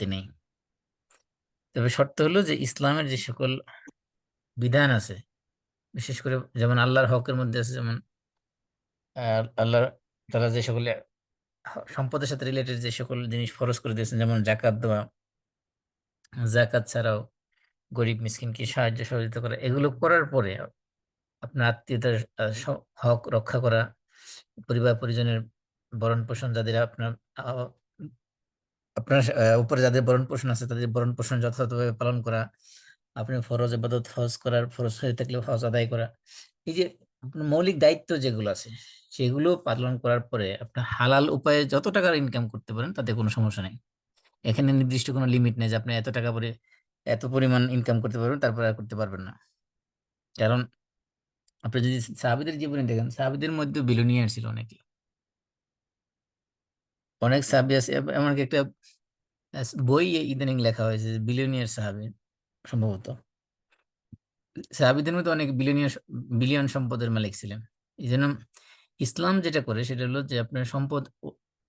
আপত্তি নেই। তবে শর্ত হলো যে ইসলামের যে সকল বিধান আছে, বিশেষ করে যেমন আল্লাহর হকের মধ্যে আছে, যেমন আল্লাহ তারা যে সকল সম্পদের সাথে রিলেটেড যে সকল জিনিস ফরজ করে দিয়েছেন, যেমন জাকাত দেওয়া, জাকাত ছাড়াও গরিব মিসকিনকে সাহায্য সহযোগিতা করা, এগুলো করার পরে আপনার আত্মীয়তার হক রক্ষা করা, পরিবার পরিজনের ভরণ পোষণ, যাদের আপনার আহ, আপনার উপরে যাদের ভরণ পোষণ আছে তাদের ভরণ পোষণ যথাযথভাবে পালন করা, আপনি ফরজ ইবাদত হজ করার, ফরজ হয়ে থাকলে হজ আদায় করা, এই যে আপনার মৌলিক দায়িত্ব যেগুলো আছে সেগুলো পালন করার পরে আপনার হালাল উপায়ে যত টাকার ইনকাম করতে পারেন তাতে কোনো সমস্যা নেই। এখানে নির্দিষ্ট কোনো লিমিট নেই যে আপনি এত টাকা করে এত পরিমাণ ইনকাম করতে পারবেন, তারপর আর করতে পারবেন না। কারণ আপনি যদি সাহাবীদের জীবনে দেখেন, সাহাবীদের মধ্যে বিলিয়নিয়ার ছিল অনেকে, অনেক সাহাবী আছে। এমনকি একটা বই ইদানিং লেখা হয়েছে বিলিয়নিয়ার সাহাবী, সম্ভবত সাহাবীদের মধ্যে অনেক বিলিয়নিয়ার, বিলিয়ন সম্পদের মালিক ছিলেন। এই জন্য ইসলাম যেটা করে সেটা হলো যে আপনার সম্পদ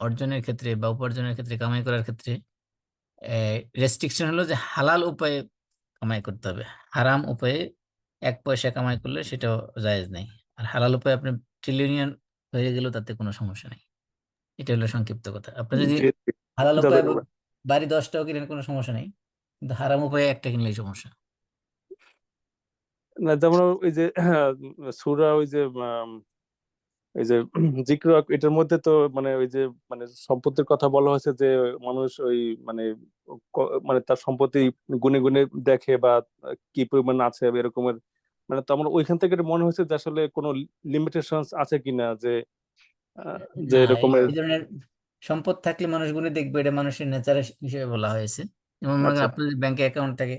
অর্জনের ক্ষেত্রে বা উপার্জনের ক্ষেত্রে, কামাই করার ক্ষেত্রে রেস্ট্রিকশন হলো যে হালাল উপায়ে কামাই করতে হবে। হারাম উপায়ে এক পয়সা কামাই করলে সেটাও জায়েজ নেই। আর হালাল উপায়ে আপনি ট্রিলিয়নিয়ান হয়ে গেলেও তাতে কোনো সমস্যা নেই। এটা হলো সংক্ষিপ্ত কথা। আপনি যদি জি জি, হালাল উপায়ে জাযাকাল্লাহ। বাড়ি 10টাও কিনেন কোনো সমস্যা নেই, কিন্তু হারাম উপায়ে একটা কিনলেই সমস্যা। না যেমন ওই যে সূরা ওই যে এই যে জিক্র, এটার মধ্যে তো মানে ওই যে মানে সম্পত্তির কথা বলা হয়েছে যে মানুষ ওই মানে মানে তার সম্পত্তি গুনে গুনে দেখে বা কি পরিমাণ আছে এরকমের। মানে তো আমার ওইখান থেকে এটা মনে হয়েছে যে আসলে কোনো লিমিটেশনস আছে কিনা যে আহ, যে না, এই এরকমের। এই ধরনের সম্পদ থাকলে মানুষগুলো দেখবে, এটা মানুষের নেচার হিসেবে বলা হয়েছে। যেমন মনে করেন আচ্ছা। আপনার যদি ব্যাংকে অ্যাকাউন্ট থাকে,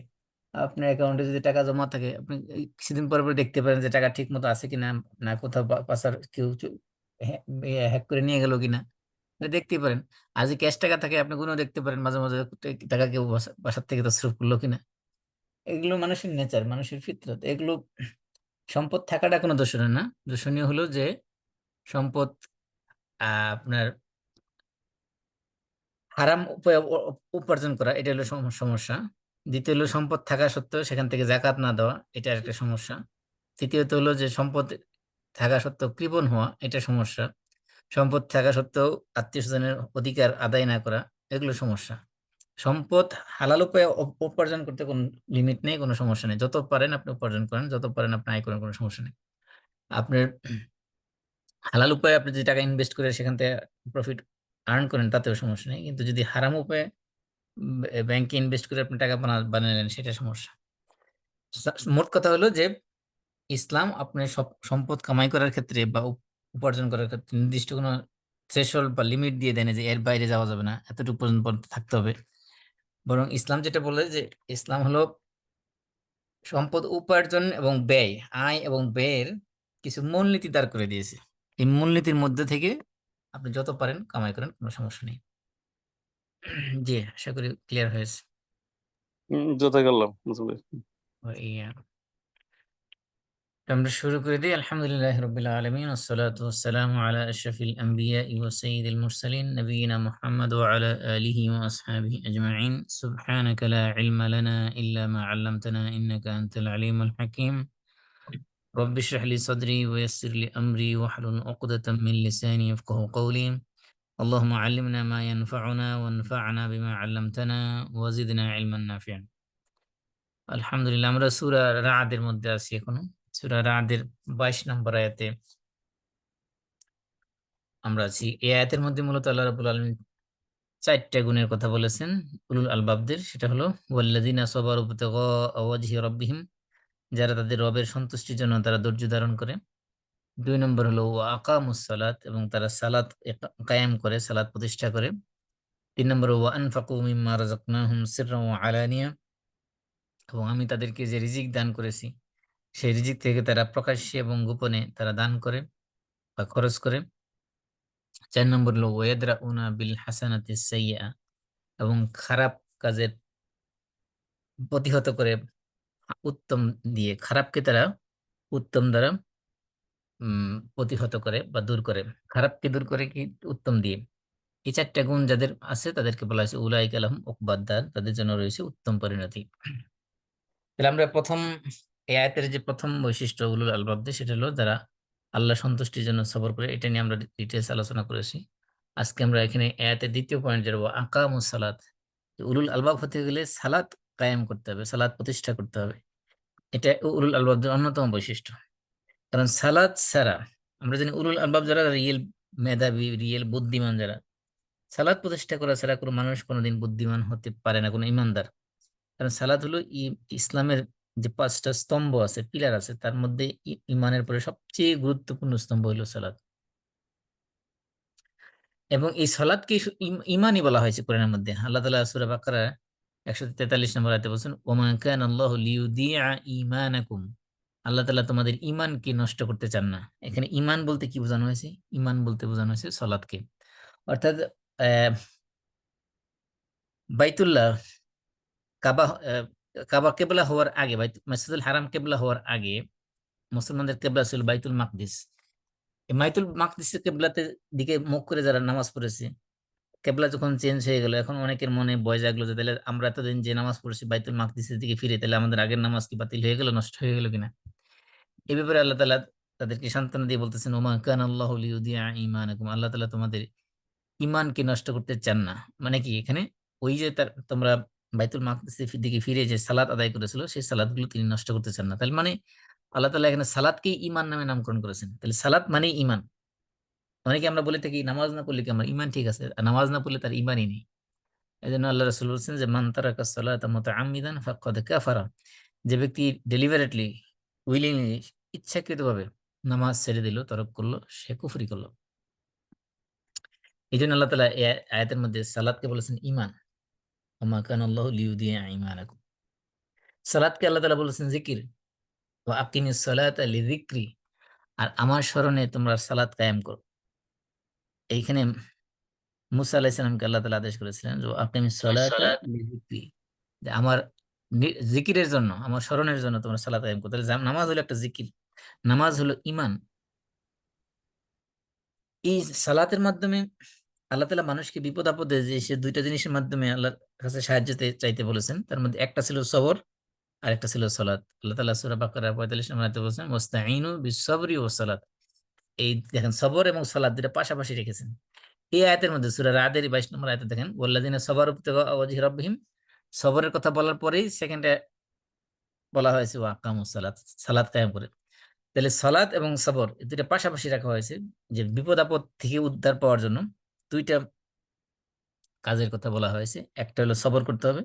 আপনার অ্যাকাউন্টে যদি টাকা জমা থাকে, আপনি এই কিছুদিন পর পর দেখতে পারেন যে টাকা ঠিক মতো আছে কিনা, না কোথাও পাচার কেউ হ্যাক করে নিয়ে গেল কিনা, এটা দেখতে পারেন। আর যদি ক্যাশ টাকা থাকে আপনি কোনো দেখতে পারেন মাঝে মাঝে টাকা কেউ বাসার থেকে তছরুপ করলো কিনা। এগুলো মানুষের নেচার, মানুষের ফিতরত এগুলো। সম্পদ থাকাটা কোনো দূষণীয় না। দূষণীয় হলো যে সম্পদ আপনার হারাম উপায়ে উপার্জন করা, এটা হলো সমস্যা। দ্বিতীয় হলো সম্পদ থাকা সত্ত্বেও সেখান থেকে জাকাত না দেওয়া, এটা একটা সমস্যা। তৃতীয়ত হলো যে সম্পদ থাকা সত্ত্বেও কৃপণ হওয়া, এটা সমস্যা। সম্পদ থাকা সত্ত্বেও আত্মীয় স্বজনের অধিকার আদায় না করা, এগুলো সমস্যা। সম্পদ হালাল উপায়ে উপার্জন করতে কোনো লিমিট নেই, কোনো সমস্যা নেই। যত পারেন আপনি উপার্জন করেন, যত পারেন আপনি আয় করেন, কোনো সমস্যা নেই। আপনার হালাল উপায়ে আপনি যদি টাকা ইনভেস্ট করে সেখান থেকে প্রফিট আর্ন করেন তাতেও সমস্যা নেই, কিন্তু যদি হারাম উপায়ে ব্যাংকে ইনভেস্ট করে আপনি টাকা বানালেন, সেটা সমস্যা। মোট কথা হলো যে ইসলাম আপনার সব সম্পদ কামাই করার ক্ষেত্রে বা উপার্জন করার ক্ষেত্রে নির্দিষ্ট কোনো থ্রেশহোল্ড বা লিমিট দিয়ে দেয় না যে এর বাইরে যাওয়া যাবে না, এতটুকু পর্যন্ত থাকতে হবে। বরং ইসলাম যেটা বলে যে ইসলাম হলো সম্পদ উপার্জন এবং ব্যয়, আয় এবং ব্যয়ের কিছু মূলনীতি দাঁড় করে দিয়েছে। এই মূলনীতির মধ্যে থেকে আপনি যত পারেন কামাই করেন, কোনো সমস্যা নেই। জি, আশা করি ক্লিয়ার হয়েছে। জাযাকাল্লাহ। ইয়া, আমরা শুরু করে দিই। আলহামদুলিল্লাহ রাব্বিল আলামিন, ওয়াসসালাতু ওয়াসসালামু আলা আশরাফিল আমবিয়া ওয়া সাইয়্যিদিল মুরসালিন নবিয়িনা মুহাম্মদ ওয়া আলা আলিহি ওয়া আসহাবিহি আজমাইন। সুবহানাকা লা ইলমা লানা ইল্লা মা 'আল্লামতানা ইন্নাকা আনতাল আলিমুল হাকীম। রব্বি ইশরাহ লি সাদরি ওয়া ইয়াসসির লি আমরি ওয়াহলুল 'উকদাতাম মিন লিসানি ইয়াফকাহু কওলি। আল্লাহুম্মা 'আল্লিমনা মা ইয়ানফা'ুনা ওয়ানফা'না বিমা 'আল্লামতানা ওয়া জিদনা ইলমান নাফি'আন। আলহামদুলিল্লাহ, আমরা সূরা রা'দের মধ্যে আছি এখনো। সূরা রা'দের 22 নম্বর আয়াতে আমরা আছি। এই আয়াতের মধ্যে মূলত আল্লাহ রাব্বুল আলামিন 4টা গুণের কথা বলেছেন উলুল আলবাবদের। সেটা হলো ওয়াল্লাযিনা সাবারু ইবতিগা ওয়াজহি রাব্বিহিম, যারা তাদের রবের সন্তুষ্টির জন্য তারা ধৈর্য ধারণ করে। 2 নম্বর হলো ওয়া আকামুস সালাত, এবং তারা সালাত কায়েম করে, সালাত প্রতিষ্ঠা করে। 3 নম্বর ওয়া আনফাকু মিম্মা রাযাকনাহুম সিররান ওয়া আলানিয়া, এবং আমি তাদেরকে যে রিজিক দান করেছি সেই রিজিক থেকে তারা প্রকাশ্যে এবং গোপনে তারা দান করে বা খরচ করে। 4 নম্বর হলো ওয়ায়াদরাউনা বিল হাসানাতি সাইয়্যিআ, এবং খারাপ কাজের প্রতিহত করে উত্তম দিয়ে, খারাপকে তারা উত্তম দ্বারা প্রতিহত করে বা দূর করে। খারাপকে দূর করে কি? উত্তম দিয়ে। এই চারটা গুণ যাদের আছে তাদেরকে বলা হয়েছে উলাইকা লাহুম উকবাদ্দার, তাদের জন্য রয়েছে উত্তম পরিণতি। তাহলে আমরা প্রথম এই আয়াতের যে প্রথম বৈশিষ্ট্য উলুল আলবাবদের, সেটা হলো যারা আল্লাহ সন্তুষ্টির জন্য সবর করে। এটা নিয়ে আমরা ডিটেলস আলোচনা করেছি। আজকে আমরা এখানে আয়াতের দ্বিতীয় পয়েন্ট যাবো, আকামুস সালাত। উলুল আলবাব হতে গেলে সালাত কায়েম করতে হবে, সালাত প্রতিষ্ঠা করতে হবে। এটা উলুল আলবাবদের অন্যতম বৈশিষ্ট্য। কারণ সালাত ছাড়া, আমরা জানি উলুল আলবাব যারা রিয়েল মেধাবী, রিয়েল বুদ্ধিমান যারা, সালাত প্রতিষ্ঠা করা ছাড়া কোনো মানুষ কোনোদিন বুদ্ধিমান হতে পারে না, কোনো ইমানদার। কারণ সালাত হলো ইসলামের যে পাঁচটা স্তম্ভ আছে, পিলার আছে, তার মধ্যে ইমানের পরে সবচেয়ে গুরুত্বপূর্ণ স্তম্ভ হলো সালাত। এবং এই সালাতকে ইমানই বলা হয়েছে কোরআনের মধ্যে। আল্লাহ তাআলা সূরা বাকারা 143 নম্বর আয়াতে বলছেন, ওমা কানা আল্লাহু লিইউদিআ ঈমানাকুম। আল্লাহ তাআলা তোমাদের ঈমানকে নষ্ট করতে চান না। এখানে ঈমান বলতে কি বোঝানো হয়েছে? ঈমান বলতে বোঝানো হয়েছে সালাতকে। অর্থাৎ আহ, বাইতুল্লাহ, কাবা কাবা কেবলা হওয়ার আগে, মাসজিদুল হারাম কেবলা হওয়ার আগে মুসলমানদের কেবলা ছিল বাইতুল মাকদিস। এই বাইতুল মাকদিসের কেবলাতে দিকে মুখ করে যারা নামাজ পড়েছে, কেবলা যখন চেঞ্জ হয়ে গেল, এখন অনেকের মনে ভয় জাগলো যে তাহলে আমরা এতদিন যে নামাজ পড়েছি বাইতুল মাকদিসের দিকে ফিরে, তাহলে আমাদের আগের নামাজ কি বাতিল হয়ে গেল, নষ্ট হয়ে গেল কিনা। এই ব্যাপারে আল্লাহ তাআলা তাদেরকে সান্ত্বনা দিয়ে বলতেছেন, ওমা কানা আল্লাহু লিইউদিআ ঈমানাকুম। আল্লাহ তাআলা তোমাদের ইমানকে নষ্ট করতে চান না। মানে কি, এখানে ওই যে তোমরা বাইতুল মাকদিসের দিকে ফিরে যে সালাত আদায় করেছিল, সেই সালাত গুলো তিনি নষ্ট করতে চান না। তাহলে মানে আল্লাহ তাআলা এখানে সালাতকে ইমান নামে নামকরণ করেছেন। তাহলে সালাত মানে ইমান। অনেকে আমরা বলে থাকি নামাজ না পড়লে কি আমার ইমান ঠিক আছে, আর নামাজ না পড়লে তার ইমানই নেই। এই জন্য আল্লাহ রাসূল বলছেন যে মান তারাকা সালাতা মুতাআম্মিদান ফাকাদ কাফারা। যে ব্যক্তি ডেলিভারেটলি, উইলিংলি, ইচ্ছাকৃতভাবে নামাজ ছেড়ে দিল, তরক করলো, সে কুফরি করলো। এই জন্য আল্লাহ তাআলা এই আয়াতের মধ্যে সালাতকে বলেছেন ইমান। ওমা কানা আল্লাহু লিইউদিআ ঈমানাকুম। সালাতকে আল্লাহ তাআলা বলেছেন জিকির, ওয়া আকিমিস সালাতা লিযিকরি। আর আমার স্মরণে তোমরা সালাত কায়েম করো। এইখানে মুসা আলাইহিস সালামকে আল্লাহ তাআলা আদেশ করেছিলেন যে আকিমিস সালাতা লিযিকরি, যে আমার জিকিরের জন্য, আমার স্মরণের জন্য তোমরা সালাত কায়েম করো। তাহলে নামাজ হলো একটা জিকির, নামাজ হলো ইমান। এই সালাতের মাধ্যমে আল্লাহ তাআলা মানুষকে বিপদ আপদে যে সে দুইটা জিনিসের মাধ্যমে আল্লাহর কাছে সাহায্য চাইতে বলেছেন, তার মধ্যে একটা ছিল সবর আর একটা ছিল সালাত। আল্লাহ তাআলা সূরা বাকারা 45 নম্বর আয়াতে বলেছেন ওয়াস্তাঈনু বিস-সাবরি ওয়াস-সালাত। এই দেখেন, সবর এবং সালাত দুটো পাশাপাশি রেখেছেন। এই আয়াতের মধ্যে সূরা রাদের 22 নম্বর আয়াতে দেখেন ওয়াল্লাযিনা সাবারু ইবতিগা ওয়াজহি রাব্বিহিম, সবরের কথা বলার পরেই সেকেন্ডে বলা হয়েছে ওয়া আকামুস সালাত, সালাত কায়েম করে। তাহলে সালাত এবং সবর এই দুইটা পাশাপাশি রাখা হয়েছে, যে বিপদ আপদ থেকে উদ্ধার পাওয়ার জন্য দুইটা কাজের কথা বলা হয়েছে। একটা হলো সবর করতে হবে,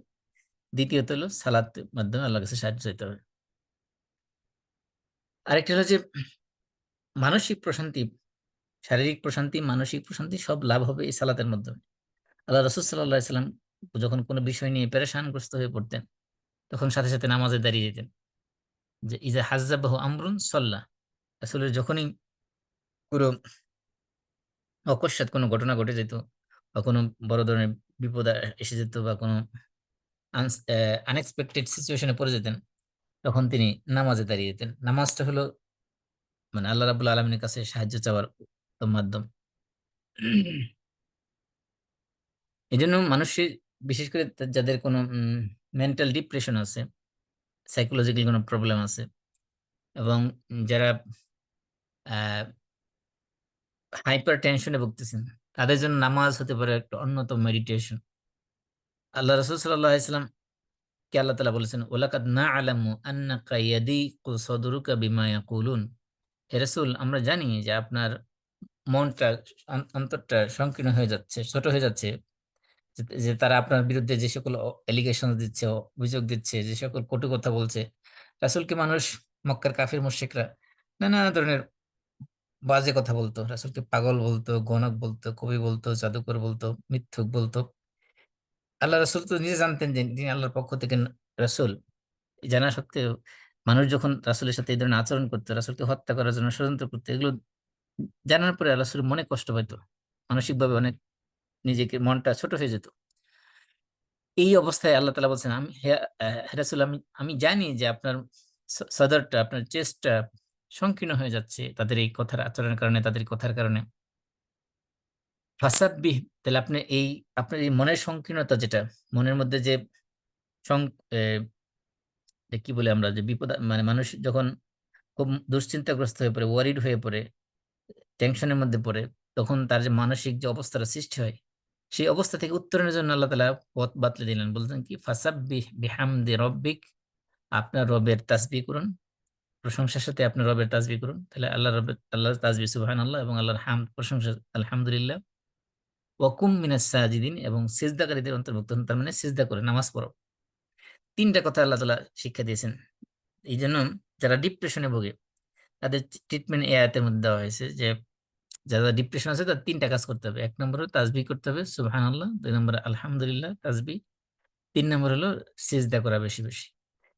দ্বিতীয়ত হলো সালাতের মাধ্যমে আল্লাহর কাছে সাহায্য চাইতে হবে। আরেকটা হলো যে মানসিক প্রশান্তি, শারীরিক প্রশান্তি, মানসিক প্রশান্তি সব লাভ হবে এই সালাতের মাধ্যমে। আল্লাহ রাসূল সাল্লাল্লাহু আলাইহি সাল্লাম যখন কোনো বিষয় নিয়ে পেরেশানগ্রস্ত হয়ে পড়তেন, তখন সাথে সাথে নামাজে দাঁড়িয়ে যেতেন। যে ইজা হাজ্জাবাহু আমরুন সাল্লাহ। আসলে যখনই পুরো অকস্মাৎ কোনো ঘটনা ঘটে যেত, বা কোনো বড় ধরনের বিপদ এসে যেত, বা কোনো আনএক্সপেক্টেড সিচুয়েশনে পড়ে যেতেন, তখন তিনি নামাজে দাঁড়িয়ে যেতেন। নামাজটা হলো মানে আল্লাহ রাব্বুল আলামিনের কাছে সাহায্য চাওয়ার উত্তম মাধ্যম। এই জন্য মানুষের, বিশেষ করে যাদের কোনো মেন্টাল ডিপ্রেশন আছে, সাইকোলজিক্যাল কোনো প্রবলেম আছে, এবং যারা হাইপার টেনশনে ভুগতেছেন, তাদের জন্য নামাজ হতে পারে একটা অন্যতম মেডিটেশন। আল্লাহ রাসূল সাল্লাল্লাহু আলাইহি সাল্লাম কে আল্লাহ তাআলা বলেছেন ওয়ালাকাদ না'লামু আন্নাকা ইয়াদিকু সাদরুকা বিমা ইয়াকুলুন। হে রাসূল, আমরা জানি যে আপনার মনটা, অন্তরটা সংকীর্ণ হয়ে যাচ্ছে, ছোট হয়ে যাচ্ছে, যে তারা আপনার বিরুদ্ধে যে সকল এলিগেশন দিচ্ছে, অভিযোগ দিচ্ছে, যে সকল কটু কথা বলছে। রাসূলকে মানুষ, মক্কার কাফির মুশরিকরা নানা ধরনের বাজে কথা বলতো, রাসূলকে পাগল বলতো, গণক বলতো, কবি বলতো, জাদুকর বলতো, মিথ্যুক বলতো। আল্লাহ রাসূল তো নিজে জানতেন যে তিনি আল্লাহর পক্ষ থেকে রাসূল। জানা সত্ত্বেও মানুষ যখন রাসূলের সাথে এই ধরনের আচরণ করতো, রাসূলকে হত্যা করার জন্য ষড়যন্ত্র করতো, এগুলো জানার পরে আল্লাহ রাসূল মনে কষ্ট পাইতো, মানসিকভাবে অনেক নিজেকে, মনটা ছোট হয়ে যেত। এই অবস্থায় আল্লাহ তাআলা বলছেন, আমি হে হে রাসূল, আমি আমি জানি যে আপনার সদরটা, আপনার চেস্টটা সংকীর্ণ হয়ে যাচ্ছে তাদের এই কথার আচরণের কারণে, তাদের কথার কারণে। ফাসাব্বিহ, তাহলে আপনি এই আপনার এই মনের সংকীর্ণতা, যেটা মনের মধ্যে যে সং কি বলে আমরা, যে বিপদ, মানে মানুষ যখন খুব দুশ্চিন্তাগ্রস্ত হয়ে পড়ে, ওয়ারিড হয়ে পড়ে, টেনশনের মধ্যে পড়ে, তখন তার যে মানসিক যে অবস্থাটা সৃষ্টি হয়, সেই অবস্থা থেকে উত্তরণের জন্য আল্লাহ তাআলা পথ বাতলে দিলেন, বলছেন কি ফাসাব্বিহ বিহামদি রব্বিক, আপনার রবের তাসবিহ করুন, প্রশংসার সাথে আপনার রবের তাসবিহ করুন। তাহলে আল্লাহর তাসবিহ সুবহানাল্লাহ, এবং আল্লাহর হামদ প্রশংসা আলহামদুলিল্লাহ। ওয়াকুম মিনাস সাজিদিন, এবং সিজদাকারীদের অন্তর্ভুক্ত হন, তার মানে সিজদা করে নামাজ পড়ো। তিনটা কথা আল্লাহ তাআলা শিক্ষা দিয়েছেন। এই জন্য যারা ডিপ্রেশনে ভোগে, তাদের ট্রিটমেন্ট এই আয়াতের মধ্যে দেওয়া হয়েছে যে যারা ডিপ্রেশন আছে তার তিনটা কাজ করতে হবে। এক নম্বর হলো তাসবিহ করতে হবে সুবহানাল্লাহ, দুই নম্বর আলহামদুলিল্লাহ তাসবিহ, তিন নম্বর হলো সিজদা করা বেশি বেশি।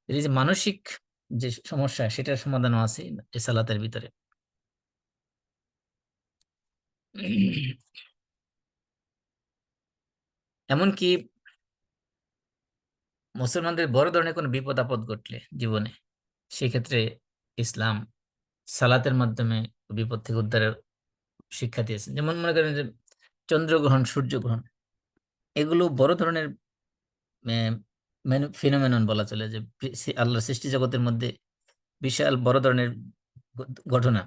এই যে মানসিক যে সমস্যা, সেটার সমাধানও আছে এই সালাতের ভিতরে। এমনকি মুসলমানদের বড় ধরনের কোনো বিপদ আপদ ঘটলে জীবনে, সেক্ষেত্রে ইসলাম সালাতের মাধ্যমে বিপদ থেকে উদ্ধারের শিক্ষা দিয়েছে। যেমন মনে করেন যে চন্দ্রগ্রহণ, সূর্যগ্রহণ, এগুলো বড় ধরনের ফিনোমেনন বলা চলে, যে আল্লাহর সৃষ্টি জগতের মধ্যে বিশাল বড় ধরনের ঘটনা।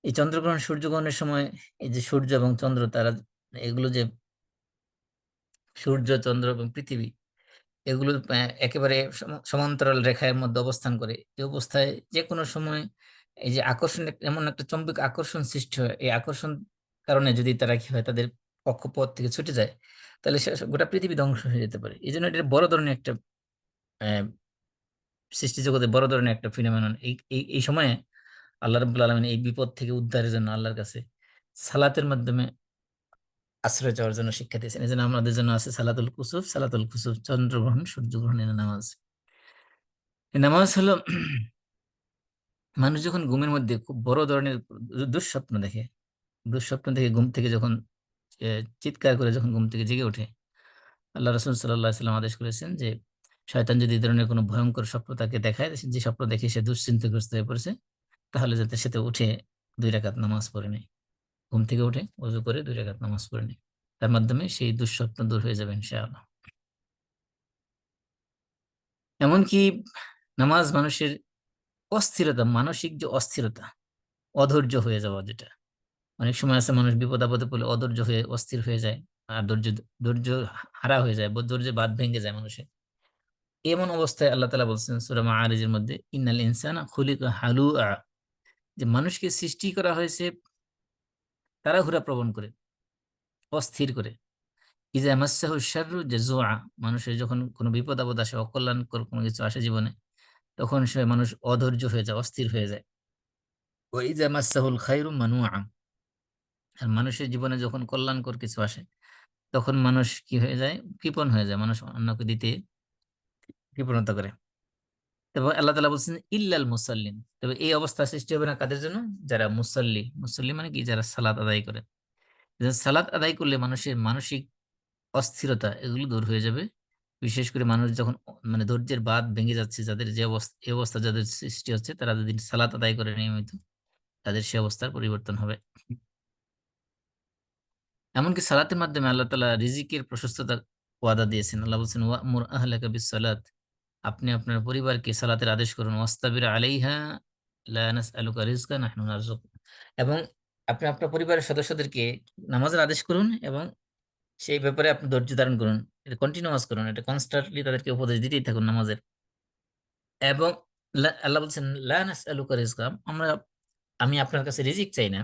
এই চন্দ্রগ্রহণ, সূর্যগ্রহণের সময় এই যে সূর্য এবং চন্দ্র, তারা এগুলো যে সূর্য, চন্দ্র এবং পৃথিবী, এগুলো একেবারে সমান্তরাল রেখার মধ্যে অবস্থান করে। এই অবস্থায় যে কোনো সময় এই যে আকর্ষণ, এমন একটা চৌম্বক আকর্ষণ সৃষ্টি হয়, এই আকর্ষণ কারণে যদি তারা কি হয়, তাদের কক্ষপথ থেকে ছুটে যায়, তাহলে গোটা পৃথিবী ধ্বংস হয়ে যেতে পারে। এই জন্য এটা বড় ধরনের একটা আহ, সৃষ্টি জগতে বড় ধরনের একটা ফিনোমেনন। এই এই এই সময়ে আল্লাহ রাব্বুল আলামিন এই বিপদ থেকে উদ্ধারের জন্য আল্লাহর কাছে সালাতের মাধ্যমে আশ্রয় চাওয়ার জন্য শিক্ষা দিয়েছেন। এই জন্য আমাদের জন্য আছে সালাতুল কুসুফ, চন্দ্রগ্রহণ, সূর্যগ্রহণের নামাজ। এই নামাজ হলো মানুষ যখন ঘুমের মধ্যে খুব বড় ধরনের দুঃস্বপ্ন দেখে, দুঃস্বপ্ন দেখে ঘুম থেকে যখন চিৎকার করে যখন ঘুম থেকে জেগে ওঠে, আল্লাহ রাসূল সাল্লাল্লাহু আলাইহি ওয়াসাল্লাম আদেশ করেছেন যে শয়তান যদি এই ধরনের কোনো ভয়ঙ্কর স্বপ্ন তাকে দেখায়, যে স্বপ্ন দেখে সে দুশ্চিন্তাগ্রস্ত হয়ে পড়েছে, তাহলে যাতে সেটা উঠে 2 রাকাত নামাজ পড়ে নেয়। ঘুম থেকে উঠে ওযু করে 2 রাকাত নামাজ পড়ে নেয়। তার মাধ্যমে সেই দুঃস্বপ্ন দূর হয়ে যাবে ইনশাআল্লাহ। এমনকি নামাজ মানুষের অস্থিরতা, মানসিক যে অস্থিরতা, অধৈর্য হয়ে যাওয়া, যেটা অনেক সময় আছে মানুষ বিপদ আপদে পড়লে অধৈর্য হয়ে অস্থির হয়ে যায়, আর ধৈর্য হারা হয়ে যায়, ধৈর্যের বাঁধ ভেঙে যায় মানুষের। এমন অবস্থায় আল্লাহ তাআলা বলছেন সূরা মাআরিজের মধ্যে, ইন্নাল ইনসানা খুলিকা হালুআ, যে মানুষকে সৃষ্টি করা হয়েছে তাড়াহুড়া প্রবণ করে, অস্থির করে। ইজা মাসসাহু শাররু জাজুআ, মানুষের যখন কোনো বিপদ আপদ আসে, অকল্যাণকর কোনো কিছু আসে জীবনে, তখন সে মানুষ অধৈর্য হয়ে যায়, অস্থির হয়ে যায়। ওয়া ইজা মাসসাহুল খায়রু মানুআ, আর মানুষের জীবনে যখন কল্যাণকর কিছু আসে, তখন মানুষ কি হয়ে যায়, কৃপণ হয়ে যায়, মানুষ অন্যকে দিতে কৃপণতা করে। তবে আল্লাহ তাআলা বলছেন ইল্লাল মুসাল্লিন, তবে এই অবস্থা সৃষ্টি হবে না কাদের জন্য, যারা মুসাল্লি, মুসাল্লি মানে কি, যারা সালাত আদায় করে। সালাত আদায় করলে মানুষের মানসিক অস্থিরতা এগুলো দূর হয়ে যাবে। বিশেষ করে মানুষ যখন মানে ধৈর্যের বাঁধ ভেঙে যাচ্ছে, যাদের যে অবস্থা, এই অবস্থা যাদের সৃষ্টি হচ্ছে, তারা যদি সালাত আদায় করে নিয়মিত, তাদের সে অবস্থার পরিবর্তন হবে। এমনকি সালাতের মাধ্যমে আল্লাহ তাআলা রিজিকের প্রশস্ততা ওয়াদা দিয়েছেন। আল্লাহ বলছেন ওয়া'মুর আহলাকা বিস-সালাত, আপনি আপনার পরিবারকে সালাতের আদেশ করুন, ওয়াসতাবির আলাইহা লা নাসআলুকা রিজকান নাহনু নারযুক, এবং আপনি আপনার পরিবারের সদস্যদেরকে নামাজের আদেশ করুন, এবং সেই ব্যাপারে আপনি ধৈর্য ধারণ করুন, এটা কন্টিনিউয়াস করুন, এটা কনস্ট্যান্টলি তাদেরকে উপদেশ দিতেই থাকুন নামাজের। এবং আল্লাহ বলছেন লা নাসআলুকা রিজকা, আমি আপনার কাছে রিজিক চাই না,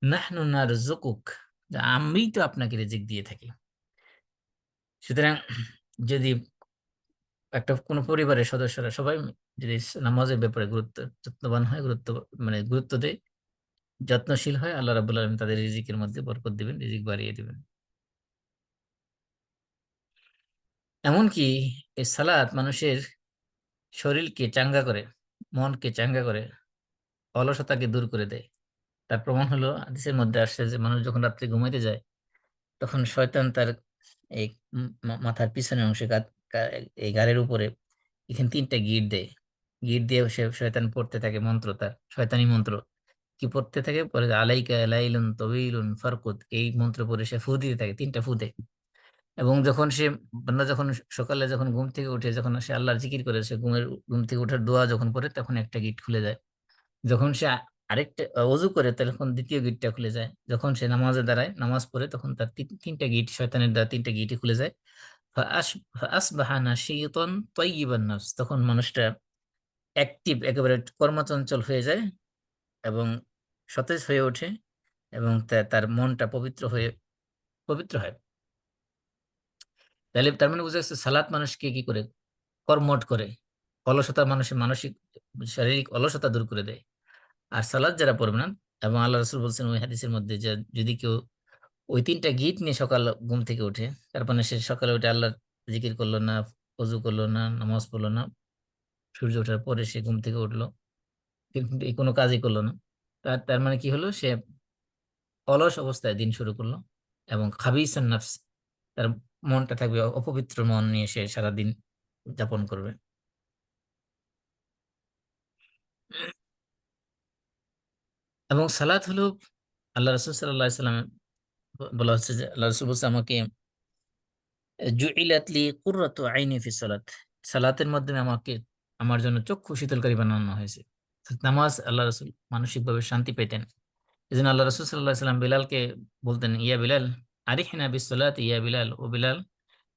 নাহনু নারযুকুক, যে আমি তো আপনাকে রিজিক দিয়ে থাকি। সুতরাং যদি একটা কোনো পরিবারের সদস্যরা সবাই যদি নামাজের ব্যাপারে যত্নবান হয়, মানে গুরুত্ব দেয়, যত্নশীল হয়, আল্লাহ রাব্বুল আলামিন তাদের রিজিকের মধ্যে বরকত দিবেন, রিজিক বাড়িয়ে দিবেন। এমনকি এই সালাত মানুষের শরীরকে চাঙ্গা করে, মনকে চাঙ্গা করে, অলসতাকে দূর করে দেয়। তার প্রমাণ হলো হাদিসের মধ্যে আসছে যে মানুষ যখন রাত্রে ঘুমাইতে যায়, তখন শয়তান তার এই মাথার পিছনের অংশে এই গাড়ির উপরে এখানে 3টা গিঁট দেয়। গিঁট দিয়ে সে শয়তান পড়তে থাকে মন্ত্র, তার শয়তানি মন্ত্র, কি পড়তে থাকে, পরে আলাইকা লাইলুন তবিলুন ফারকুদ, এই মন্ত্র পড়ে সে ফু দিতে থাকে 3টা ফু দেয়। এবং যখন সে বান্দা যখন সকালে যখন ঘুম থেকে উঠে, যখন সে আল্লাহর জিকির করে, সে ঘুম থেকে ওঠার দোয়া যখন পড়ে, তখন একটা গিট খুলে যায়। যখন সে আরেকটা অজু করে, তখন দ্বিতীয় গিটটা খুলে যায়। যখন সে নামাজে দাঁড়ায়, নামাজ পড়ে, তখন তার 3টা গিট, শয়তানের দ্বারা 3টা গিটই খুলে যায়। ফাআসবাহা নাশীতান তাইয়িবান নাফস, তখন মানুষটা অ্যাক্টিভ, একেবারে কর্মচঞ্চল হয়ে যায় এবং সতেজ হয়ে ওঠে, এবং তার মনটা পবিত্র হয়। তাহলে তার মানে বুঝা যাচ্ছে সালাত মানুষকে কি করে, কর্মঠ করে, অলসতা, মানুষের মানসিক শারীরিক অলসতা দূর করে দেয়। আর সালাত যারা পড়বে না, এবং আল্লাহ রসুল বলছেন ওই হাদিসের মধ্যে, যে যদি কেউ ওই 3টা গিট নিয়ে সকাল ঘুম থেকে উঠে, তারপরে সে সকালে উঠে আল্লাহর জিকির করলো না, ওযু করলো না, নামাজ পড়লো না, সূর্য ওঠার পরে সে ঘুম থেকে উঠলো, কিন্তু এই কোনো কাজই করলো না, তার তার মানে কি হলো, সে অলস অবস্থায় দিন শুরু করলো। এবং খাবিসান নাফস, তার মনটা থাকবে অপবিত্র মন নিয়ে, সে সারাদিন যাপন করবে। এবং সালাত হলো, আল্লাহ রসুল সাল্লাল্লাহু আলাইহি সাল্লাম বলা হচ্ছে যে, আল্লাহ রসুল বলছে আমাকে, জুইলাত লি কুররাতু আইনি ফি সালাত, সালাতের মাধ্যমে আমাকে, আমার জন্য চক্ষু শীতলকারী বানানো হয়েছে। নামাজ, আল্লাহ রসুল মানসিকভাবে শান্তি পেতেন। এই জন্য আল্লাহ রসুল সাল্লাল্লাহু আলাইহি সাল্লাম বিলালকে বলতেন, ইয়া বিলাল আরিহনা বিসসালাত, ইয়া বিলাল, ও বিলাল,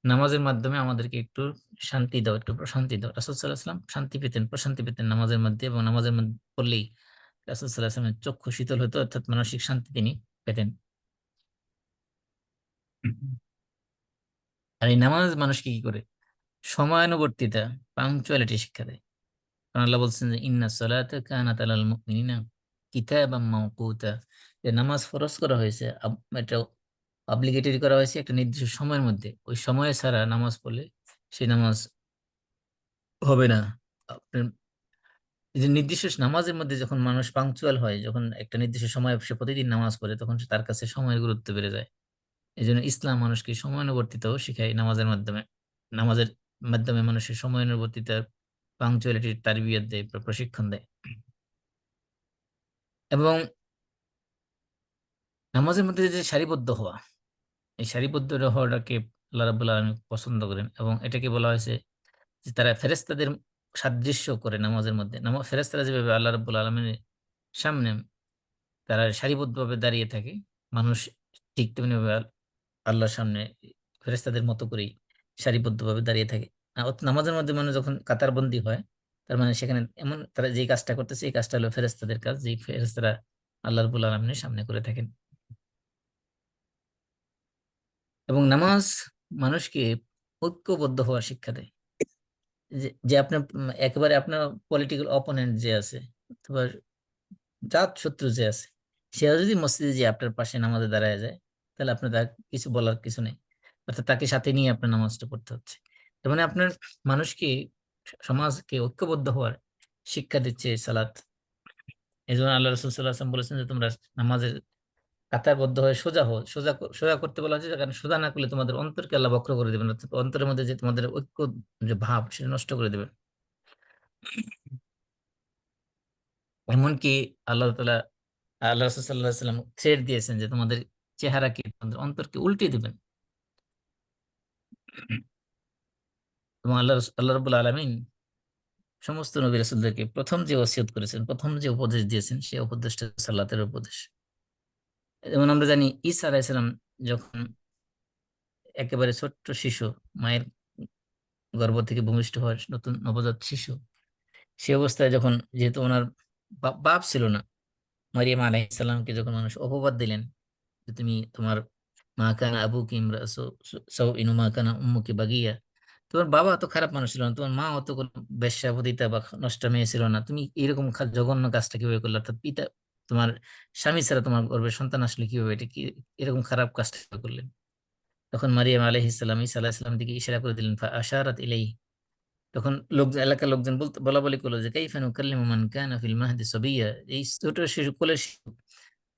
নামাজের মাধ্যমে আমাদেরকে একটু শান্তি দাও, একটু প্রশান্তি দাও। রাসূল সাল্লাল্লাহু আলাইহি সাল্লাম শান্তি পেতেন, প্রশান্তি পেতেন নামাজের মধ্যে, এবং নামাজের মধ্যে পড়লেই রাসূল সাল্লাল্লাহু আলাইহি সাল্লামের চক্ষু শীতল হতো, অর্থাৎ মানসিক শান্তি তিনি পেতেন। আর এই নামাজ মানুষকে কি করে, সময়ানুবর্তিতা, পাংচুয়ালিটি শিক্ষা দেয়। কারণ আল্লাহ বলছেন যে ইন্না সালাতা কানাত আলাল মুমিনিনা কিতাবাম মাওকুতা, যে নামাজ ফরজ করা হয়েছে, এটা অব্লিগেটরি করা হয়েছে একটা নির্দিষ্ট সময়ের মধ্যে। ওই সময়ে ছাড়া নামাজ পড়লে সেই নামাজ হবে না। আপনার এই যে নির্দিষ্ট নামাজের মধ্যে যখন মানুষ পাংচুয়াল হয়, যখন একটা নির্দিষ্ট সময় সে প্রতিদিন নামাজ পড়ে, তখন তার কাছে সময়ের গুরুত্ব বেড়ে যায়। এই জন্য ইসলাম মানুষকে সময়ানুবর্তিতাও শিখায় নামাজের মাধ্যমে। নামাজের মাধ্যমে মানুষের সময়ানুবর্তিতা, পাংচুয়ালিটির তারবিয়ত দেয়, প্রশিক্ষণ দেয়। এবং নামাজের মধ্যে যে সারিবদ্ধ হওয়া, এই সারিবদ্ধ হওয়াটাকে আল্লাহ রাব্বুল আলামিন পছন্দ করেন, এবং এটাকে বলা হয়েছে যে তারা ফেরেশতাদের সাদৃশ্য করে নামাজের মধ্যে। ফেরেশতারা যেভাবে আল্লাহ রাব্বুল আলামিনের সামনে তারা সারিবদ্ধভাবে দাঁড়িয়ে থাকে, মানুষ ঠিক তেমনি ভাবে আল্লাহর সামনে ফেরেশতাদের মতো করেই সারিবদ্ধভাবে দাঁড়িয়ে থাকে। নামাজের মধ্যে মানুষ যখন কাতারবন্দি হয়, তার মানে সেখানে এমন তারা যেই কাজটা করতেছে, এই কাজটা হলো ফেরেশতাদের কাজ, যেই ফেরেশতারা আল্লাহ রাব্বুল আলামিনের সামনে করে থাকেন। এবং নামাজ মানুষকে ঐক্যবদ্ধ হওয়ার শিক্ষা দেয়। যে যে আপনার একেবারে আপনার পলিটিক্যাল অপোনেন্ট যে আছে, অথবা জাত শত্রু যে আছে, সে যদি মসজিদে যে আপনার পাশে নামাজে দাঁড়ায় যায়, তাহলে আপনার তার কিছু বলার কিছু নেই, অর্থাৎ তাকে সাথে নিয়ে আপনার নামাজটা পড়তে হচ্ছে। তার মানে আপনার মানুষকে, সমাজকে ঐক্যবদ্ধ হওয়ার শিক্ষা দিচ্ছে এই সালাত। এই জন্য আল্লাহ রসুল সাল্লাল্লাহু আলাইহি ওয়াসাল্লাম বলেছেন যে তোমরা নামাজের কাতারবদ্ধ হয়ে সোজা হও। সোজা করতে বলা হচ্ছে, কারণ সোজা না করলে তোমাদের অন্তরকে আল্লাহ বক্র করে দেবেন, অর্থাৎ অন্তরের মধ্যে যে তোমাদের ঐক্য, যে ভাব, সেটা নষ্ট করে দেবেন। এমনকি আল্লাহ তাআলা, আল্লাহ রাসূল সাল্লাল্লাহু আলাইহি ওয়াসাল্লাম থ্রেট দিয়েছেন যে তোমাদের চেহারাকে, তোমাদের অন্তরকে উল্টে দিবেন। এবং আল্লাহ রাব্বুল আলামিন সমস্ত নবী রাসূলদেরকে প্রথম যে ওসিয়ত করেছেন, প্রথম যে উপদেশ দিয়েছেন, সেই উপদেশটা সালাতের উপদেশ। যেমন আমরা জানি ঈসা আলাইহিস সালাম যখন একেবারে ছোট্ট শিশু, মায়ের গর্ভ থেকে ভূমিষ্ঠ হওয়ার নতুন নবজাত শিশু, সে অবস্থায় যখন, যেহেতু ওনার বাপ ছিল না, মারিয়াম আলাইহিস সালামকে যখন মানুষ অপবাদ দিলেন যে তুমি, তোমার মা কানা আবুকি ইমরা সাউইন মা কানা উম্মুকি বাগিয়া, তোমার বাবা অত খারাপ মানুষ ছিল না, তোমার মা অত কোনো বেশ্যাবধিতা বা নষ্ট মেয়ে ছিল না, তুমি এরকম জঘন্য কাজটা কিভাবে করলে, অর্থাৎ পিতা, তোমার স্বামী ছাড়া তোমার গর্ভে সন্তান আসলে কিভাবে, এটা কি, এরকম খারাপ কাজটা কিভাবে করলেন? তখন মারিয়াম আলাইহিস সালাম ঈসা আলাইহিস সালাম দিকে ইশারা করে দিলেন, আশারাত ইলাইহি। তখন এলাকার লোকজন বলা বলি করলো যে কাইফা নুকাল্লিমু মান কানা ফিল মাহদি সাবিয়্যা, এই ছোট শিশু, কোলের শিশু,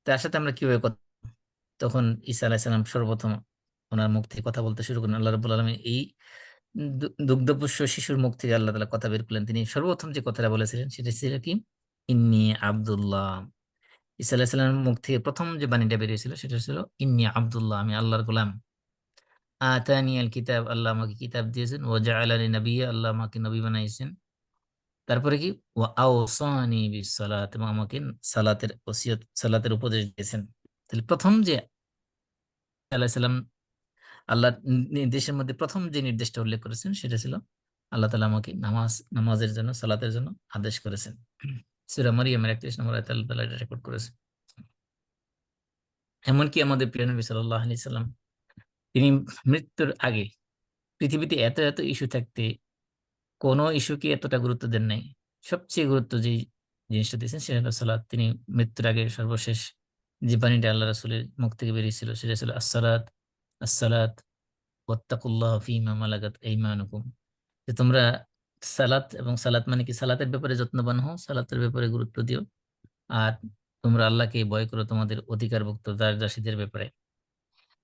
তার সাথে আমরা কিভাবে কথা। তখন ঈসা আলাইহিস সালাম সর্বপ্রথম ওনার মুখ থেকে কথা বলতে শুরু করেন। আল্লাহ রাব্বুল আলামিন এই দুগ্ধপোষ্য শিশুর মুখ থেকে আল্লাহ তাআলা কথা বের করলেন। তিনি সর্বপ্রথম যে কথাটা বলেছিলেন সেটা ছিল কি, ইন্নী আব্দুল্লাহ। ঈসা আলাইহিস সালামের মুখ থেকে প্রথম যে বাণীটা বেরিয়েছিল সেটা ছিল ইন্নী আব্দুল্লাহ, আমি আল্লাহর গোলাম। আতানি আল কিতাব, আল্লাহ আমাকে কিতাব দিয়েছেন। ও জাআলানি নাবিয়্যা, আল্লাহ আমাকে নবী বানাইছেন। তারপরে কি, ওয়া আওসানি বিস সালাত, এবং আমাকে সালাতের ওসিয়ত, সালাতের উপদেশ দিয়েছেন। তাহলে প্রথম যে আলাইহিস সালাম আল্লাহ নির্দেশের মধ্যে প্রথম যে নির্দেশটা উল্লেখ করেছেন সেটা ছিল আল্লাহ তাআলা আমাকে নামাজের জন্য, সালাতের জন্য আদেশ করেছেন। সূরা মারিয়ামের 31 নম্বর আয়াতে আল্লাহ তাআলা এটা রেকর্ড করেছেন। এমনকি আমাদের প্রিয় নবী সাল্লাল্লাহু আলাইহি সাল্লাম, তিনি মৃত্যুর আগে পৃথিবীতে এত এত ইস্যু থাকতে কোনো ইস্যুকে এতটা গুরুত্ব দেন নাই। সবচেয়ে গুরুত্ব যেই জিনিসটা দিয়েছেন সেটা হলো সালাত। তিনি মৃত্যুর আগে সর্বশেষ যে বাণীটা আল্লাহ রাসূলের মুখ থেকে বেরিয়েছিল সেটা ছিল আসসালাত, আসসালাত ওয়াত্তাকুল্লাহ ফীমা মালাকাত আইমানুকুম, যে তোমরা সালাত, এবং সালাত মানে কি, সালাতের ব্যাপারে যত্নবান হও, সালাতের ব্যাপারে গুরুত্ব দিও, আর তোমরা আল্লাহকে ভয় করো তোমাদের অধিকারভুক্ত দাসীদের ব্যাপারে।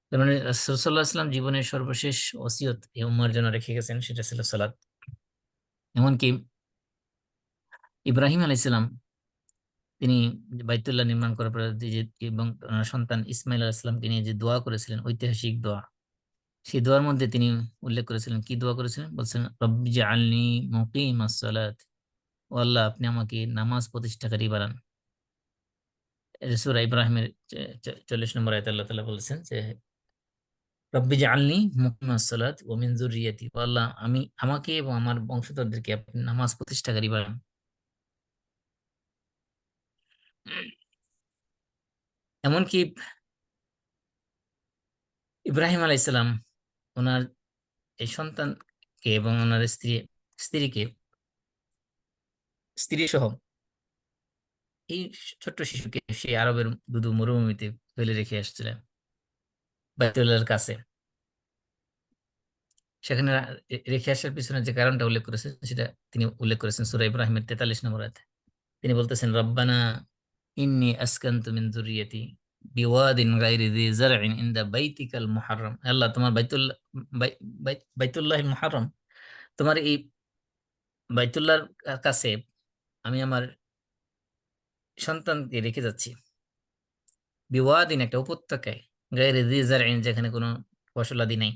তার মানে রাসূল সাল্লাল্লাহু আলাইহি ওয়াসাল্লাম জীবনের সর্বশেষ ওসিয়ত এই উম্মার জন্য রেখে গেছেন, সেটা ছিল সালাত। এমনকি ইব্রাহিম আলাইহিস সালাম, তিনি বাইতুল্লাহ নির্মাণ করার পরে এবং ওনার সন্তান ইসমাইল আলাইহিস সালামকে নিয়ে যে দোয়া করেছিলেন, ঐতিহাসিক দোয়া, সেই দোয়ার মধ্যে তিনি উল্লেখ করেছিলেন, কি দোয়া করেছিলেন, বলছেন রব্বি জাআলনি মুকিমাস সালাত, ও আল্লাহ আপনি আমাকে নামাজ প্রতিষ্ঠাকারী বানান। এই যে সূরা ইব্রাহিমের 40 নম্বর আয়াতে আল্লাহ তাআলা বলেছেন যে রব্বি জাআলনি মুকিমাস সালাত ওয়া মিন যুররিয়াতি, ও আল্লাহ আমাকে এবং আমার বংশধরদেরকে আপনি নামাজ প্রতিষ্ঠাকারী বানান। এমনকি ইব্রাহিম আলাইহিস সালাম ওনার এই সন্তানকে এবং ওনার স্ত্রীকে, স্ত্রী সহ এই ছোট্ট শিশুকে সেই আরবের দুদু মরুভূমিতে ফেলে রেখে আসছিলেন বাইতুল্লাহর কাছে। সেখানে রেখে আসার পিছনে যে কারণটা উল্লেখ করেছেন সেটা তিনি উল্লেখ করেছেন সূরা ইব্রাহিমের 43 নম্বর আয়াতে। তিনি বলতেছেন রব্বানা ইন্নী আসকানতু মিন যুররিয়াতি বিওয়াদিন গায়রি যি জারইন ইনদা বাইতিকাল মুহাররম, আল্লাহ তোমার বাইতুল্লাহিল মুহাররম, তোমার এই বাইতুল্লাহর কাছে আমি আমার সন্তানকে রেখে যাচ্ছি। বিওয়াদিন একটা উপত্যকায়, গায়রি যি জারইন যেখানে কোনো ফসলাদি নাই,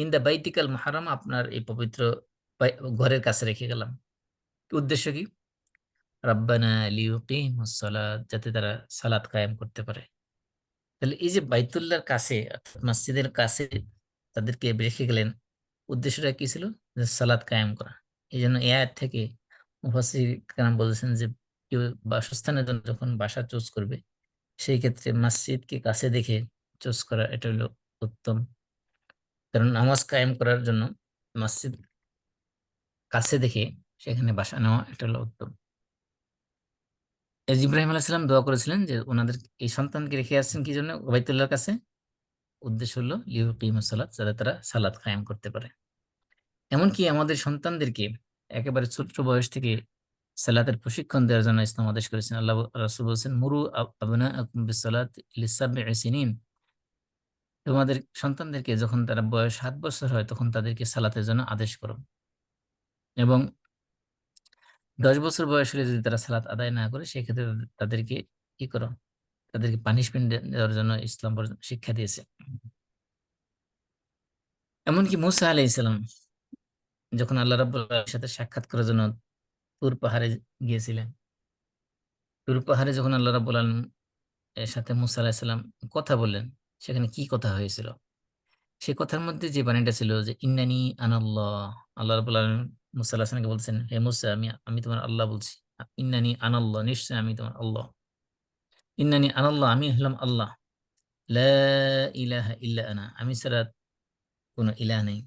ইন দা বাইতিকাল মুহাররম আপনার এই পবিত্র ঘরের কাছে রেখে গেলাম। উদ্দেশ্য কি, রাব্বানা লিয়ুকিমুস সালাত, যাতে তারা সালাত কায়েম করতে পারে। তাহলে এই যে বাইতুল্লাহর কাছে অর্থাৎ মসজিদের কাছে তাদেরকে রেখে গেলেন, উদ্দেশ্যটা কি ছিল, যে সালাত কায়েম করা। এই জন্য এই আয়াত থেকে মুফাসসির কেরাম বলেছেন যে কেউ বাসস্থানের জন্য যখন বাসা চুজ করবে সেই ক্ষেত্রে মসজিদকে কাছে দেখে চুজ করা এটা হলো উত্তম। কারণ নামাজ কায়েম করার জন্য মসজিদ কাছে দেখে সেখানে বাসা নেওয়া এটা হলো উত্তম। এই যে ইব্রাহিম আলাইহিস সালাম দোয়া করেছিলেন যে ওনাদের এই সন্তানকে রেখে আসছেন কি জন্য বাইতুল্লাহর কাছে, উদ্দেশ্য হলো লিয়ুকিমুস সালাত, যাতে তারা সালাত কায়েম করতে পারে। এমনকি আমাদের সন্তানদেরকে একেবারে ছোট্ট বয়স থেকে সালাতের প্রশিক্ষণ দেওয়ার জন্য ইসলাম আদেশ করেছেন। আল্লাহ রাসূল বলেছেন মুরু আবনাআকুম বিসসালাত লিসাবঈ সিনিন, তোমাদের সন্তানদেরকে যখন তারা বয়স 7 বছর হয় তখন তাদেরকে সালাতের জন্য আদেশ করো, এবং 10 বছর বয়স হলে যদি তারা সালাত আদায় না করে সেক্ষেত্রে তাদেরকে কি করো, তাদেরকে পানিশমেন্ট দেওয়ার জন্য ইসলাম শিক্ষা দিয়েছে। এমনকি মুসা আলাইহিস সালাম যখন আল্লাহ রাব্বুল আলামিনের সাথে সাক্ষাৎ করার জন্য তুর পাহাড়ে গিয়েছিলেন, তুর পাহাড়ে যখন আল্লাহ রাব্বুল আলামিন এর সাথে মুসা আলাইহিস সালাম কথা বললেন, সেখানে কি কথা হয়েছিল, সেই কথার মধ্যে যে বাণীটা ছিল যে ইন্নানি আনাল্লাহ, আল্লাহ রাব্বুল আলামিন মুসা আলাইহিস সালামকে বলছেন, হে মুসা আমি আমি তোমার আল্লাহ বলছি, ইন্নানি আনাল্লাহ, নিশ্চয় আমি তোমার আল্লাহ, ইন্নানি আনাল্লাহ, আমি হলাম আল্লাহ, লা ইলাহা ইল্লা আনা, আমি ছাড়া কোনো ইলাহ নেই,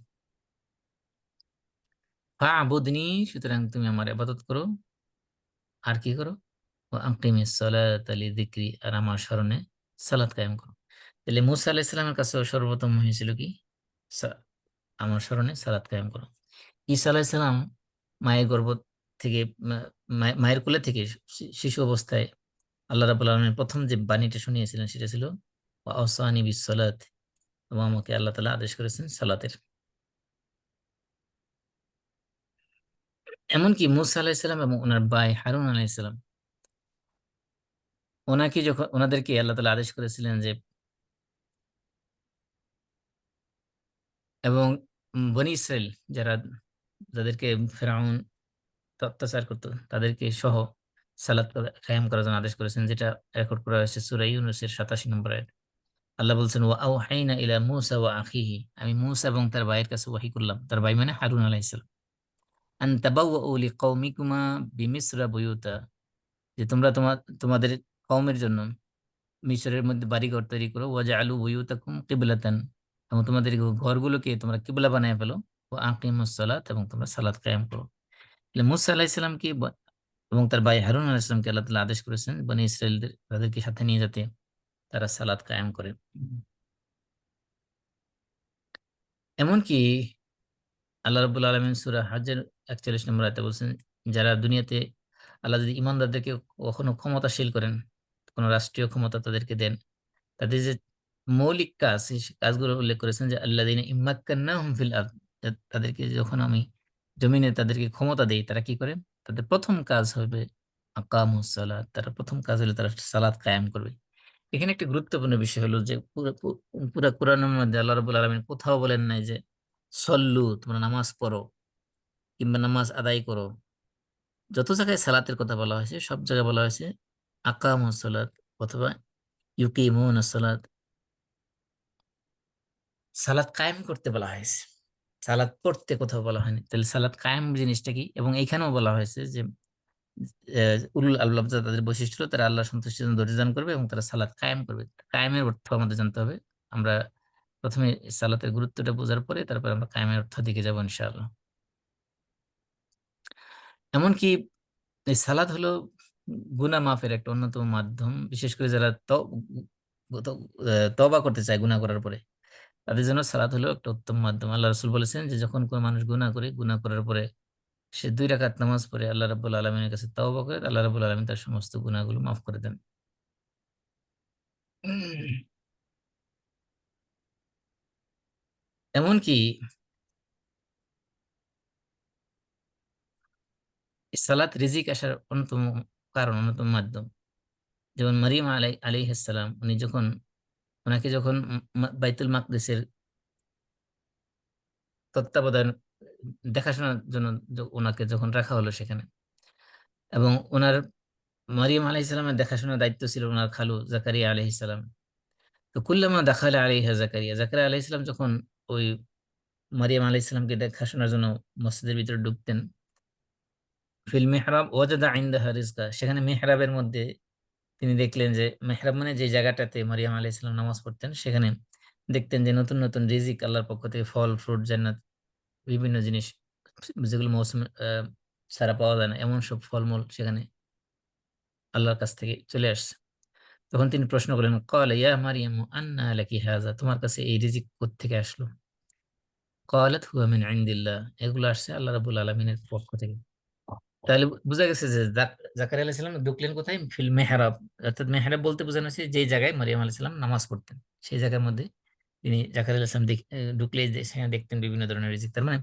ফা'বুদনি, সুতরাং তুমি আমার ইবাদত করো, আর কি করো, ওয়া আকিমিস সালাতা লিযিকরি, আর আমার স্মরণে সালাত কায়েম করো। তাহলে মুসা আলাইহিস সালামের কাছে সর্বপ্রথম হয়েছিল কি, সা- আমার স্মরণে সালাত কায়েম করো। ঈসা আলাইহিস সালাম মায়ের গর্ভ থেকে, মায়ের কোলে থেকে শিশু অবস্থায় আল্লাহ রাব্বুল আলামিন প্রথম যে বাণীটা শুনিয়েছিলেন সেটা ছিল ওয়া আওসানি বিস সালাত, এবং আমাকে আল্লাহ তাআলা আদেশ করেছেন সালাতের। এমনকি মুসা আলাইহিস সালাম এবং ওনার ভাই হারুন আলাইহিস সালাম ওনাকে যখন ওনাদেরকে আল্লাহ তাআলা আদেশ করেছিলেন যে, এবং বনি ইসরাইল যারা, যাদেরকে ফেরাউন অত্যাচার করতো তাদেরকে সহ সালাত কায়েম করার জন্য আদেশ করেছেন, যেটা রেকর্ড করা হয়েছে সূরা ইউনূসের 87 নম্বর আয়াত। আল্লাহ বলছেন, ওয়া আওহাইনা ইলা মূসা ওয়া আখিহি, আমি মূসা এবং তার ভাইয়ের কাছে ওহী করলাম, তার ভাই মানে হারুন আলাইহিস সালাম, আন তাবাওয়াউ লিকাওমিকুমা বিমিসরা বুয়ুতা, যে তোমরা তোমাদের কওমের জন্য মিশরের মধ্যে বাড়িঘর তৈরি করো, ওয়াজআলু বুয়ুতাকুম কিবলাতান, এবং তোমাদের ঘরগুলোকে তোমরা কিবলা বানায় ফেলো, ওয়া আকিমুস সালাত, এবং তোমরা সালাত কায়েম করো। তাহলে মূসা আলাইহিস সালামকে এবং তার ভাই হারুন আলাইহিস সালামকে আল্লাহ তাআলা আদেশ করেছেন বনি ইসরাইলদের, তাদেরকে সাথে নিয়ে যাতে তারা সালাত কায়েম করে। এমনকি আল্লাহ রাব্বুল আলামিন সূরা হজের 41 নম্বর আয়াতে বলছেন, যারা দুনিয়াতে আল্লাহ যদি ইমানদারদেরকে কখনো ক্ষমতাশীল করেন, কোনো রাষ্ট্রীয় ক্ষমতা তাদেরকে দেন, তাদের যে মৌলিক কাজ, সেই কাজগুলো উল্লেখ করেছেন যে আল্লাযীনা ইম্মাক্কান্নাহুম ফিল আরদ, তাদেরকে যখন আমি জমিনে তাদেরকে ক্ষমতা দেই, তারা কি করে? তাদের প্রথম কাজ হবে আকামুস সালাত, তারা প্রথম কাজ হলো তারা সালাত কায়েম করবে। এখানে একটা গুরুত্বপূর্ণ বিষয় হলো যে পুরা কোরআনের মধ্যে আল্লাহ রাব্বুল আলামিন কোথাও বলেন নাই যে সল্লু, তোমরা নামাজ পড়ো কিংবা নামাজ আদায় করো। যত জায়গায় সালাতের কথা বলা হয়েছে সব জায়গায় বলা হয়েছে আকামুস সালাত অথবা ইউকিমুনাস সালাত, সালাত কায়েম করতে বলা হয়েছে, সালাত পড়তে কোথাও বলা হয়নি। তাহলে সালাত কায়েম জিনিসটা কি? এবং এইখানেও বলা হয়েছে যে উলুল আলবাব যারা, তাদের বৈশিষ্ট্য হলো তারা আল্লাহ সন্তুষ্টির জন্য ধৈর্য ধারণ করবে এবং তারা সালাত কায়েম করবে। কায়েমের অর্থ আমাদের জানতে হবে। আমরা প্রথমে সালাতের গুরুত্বটা বোঝার পরে তারপর আমরা কায়েমের অর্থ দিকে যাবো ইনশাআল্লাহ। এমনকি এই সালাত হলো গুনাহ মাফের একটা অন্যতম মাধ্যম, বিশেষ করে যারা তওবা করতে চায় গুনাহ করার পরে, তাদের জন্য সালাত হলো একটা উত্তম মাধ্যম। আল্লাহ রাসূল বলেছেন যে যখন কোনো মানুষ গুনাহ করে, গুনাহ করার পরে সে 2 রাকাত নামাজ পড়ে আল্লাহ রাব্বুল আলামিনের কাছে তওবা করে, আল্লাহ রাব্বুল আলামিন তার সমস্ত গুনাহগুলো মাফ করে দেন। এমনকি সালাত রিজিক আসার অন্যতম কারণ, অন্যতম মাধ্যম। যেমন মারিয়াম আলাইহিস সালাম, উনি যখন ওনাকে যখন বাইতুল মাকদিসের তত্ত্বাবধান দেখাশোনার জন্য ওনাকে যখন রাখা হলো সেখানে, এবং ওনার মারিয়াম আলাইহিস সালামের দেখাশোনার দায়িত্ব ছিল ওনার খালু জাকারিয়া আলাইহিস সালাম। তো কুল্লামা দাখালা আলাইহা জাকারিয়া, জাকারিয়া আলাইহিস সালাম যখন ওই মারিয়াম আলাইহিস সালামকে দেখাশোনার জন্য মসজিদের ভিতরে ঢুকতেন, ফিল মিহরাব ওয়াজাদা ইনদাহা রিজকা, সেখানে মিহরাবের মধ্যে তিনি দেখলেন যে, মেহরাব মানে যে জায়গাটাতে মারিয়াম আলাইহিস সালাম নামাজ পড়তেন, সেখানে দেখতেন যে নতুন নতুন রিজিক আল্লাহর পক্ষ থেকে, ফল ফ্রুট, জান্নাত, বিভিন্ন জিনিস যেগুলো মৌসুম ছাড়া পাওয়া যায় না, এমন সব ফলমূল সেখানে আল্লাহর কাছ থেকে চলে আসছে। তখন তিনি প্রশ্ন করলেন, ক্বালা ইয়া মারইয়ামু আন্না লাকি হাযা, তোমার কাছে এই রিজিক কোত্থেকে আসলো? ক্বালাত হুয়া মিন ইনদিল্লাহ, এগুলো আসছে আল্লাহ রাব্বুল আলামিনের পক্ষ থেকে। তাহলে বোঝা গেছে যে জাকারিয়া আলাইহিস সালাম ঢুকলেন কোথায়? ফিল মেহরাব। অর্থাৎ মেহরাব বলতে বোঝানো হচ্ছে যেই জায়গায় মারিয়াম আলাইহিস সালাম নামাজ পড়তেন, সেই জায়গার মধ্যে তিনি জাকারিয়া আলাইহিস সালাম ঢুকলেই সেখানে দেখতেন বিভিন্ন ধরনের রিজিক। তার মানে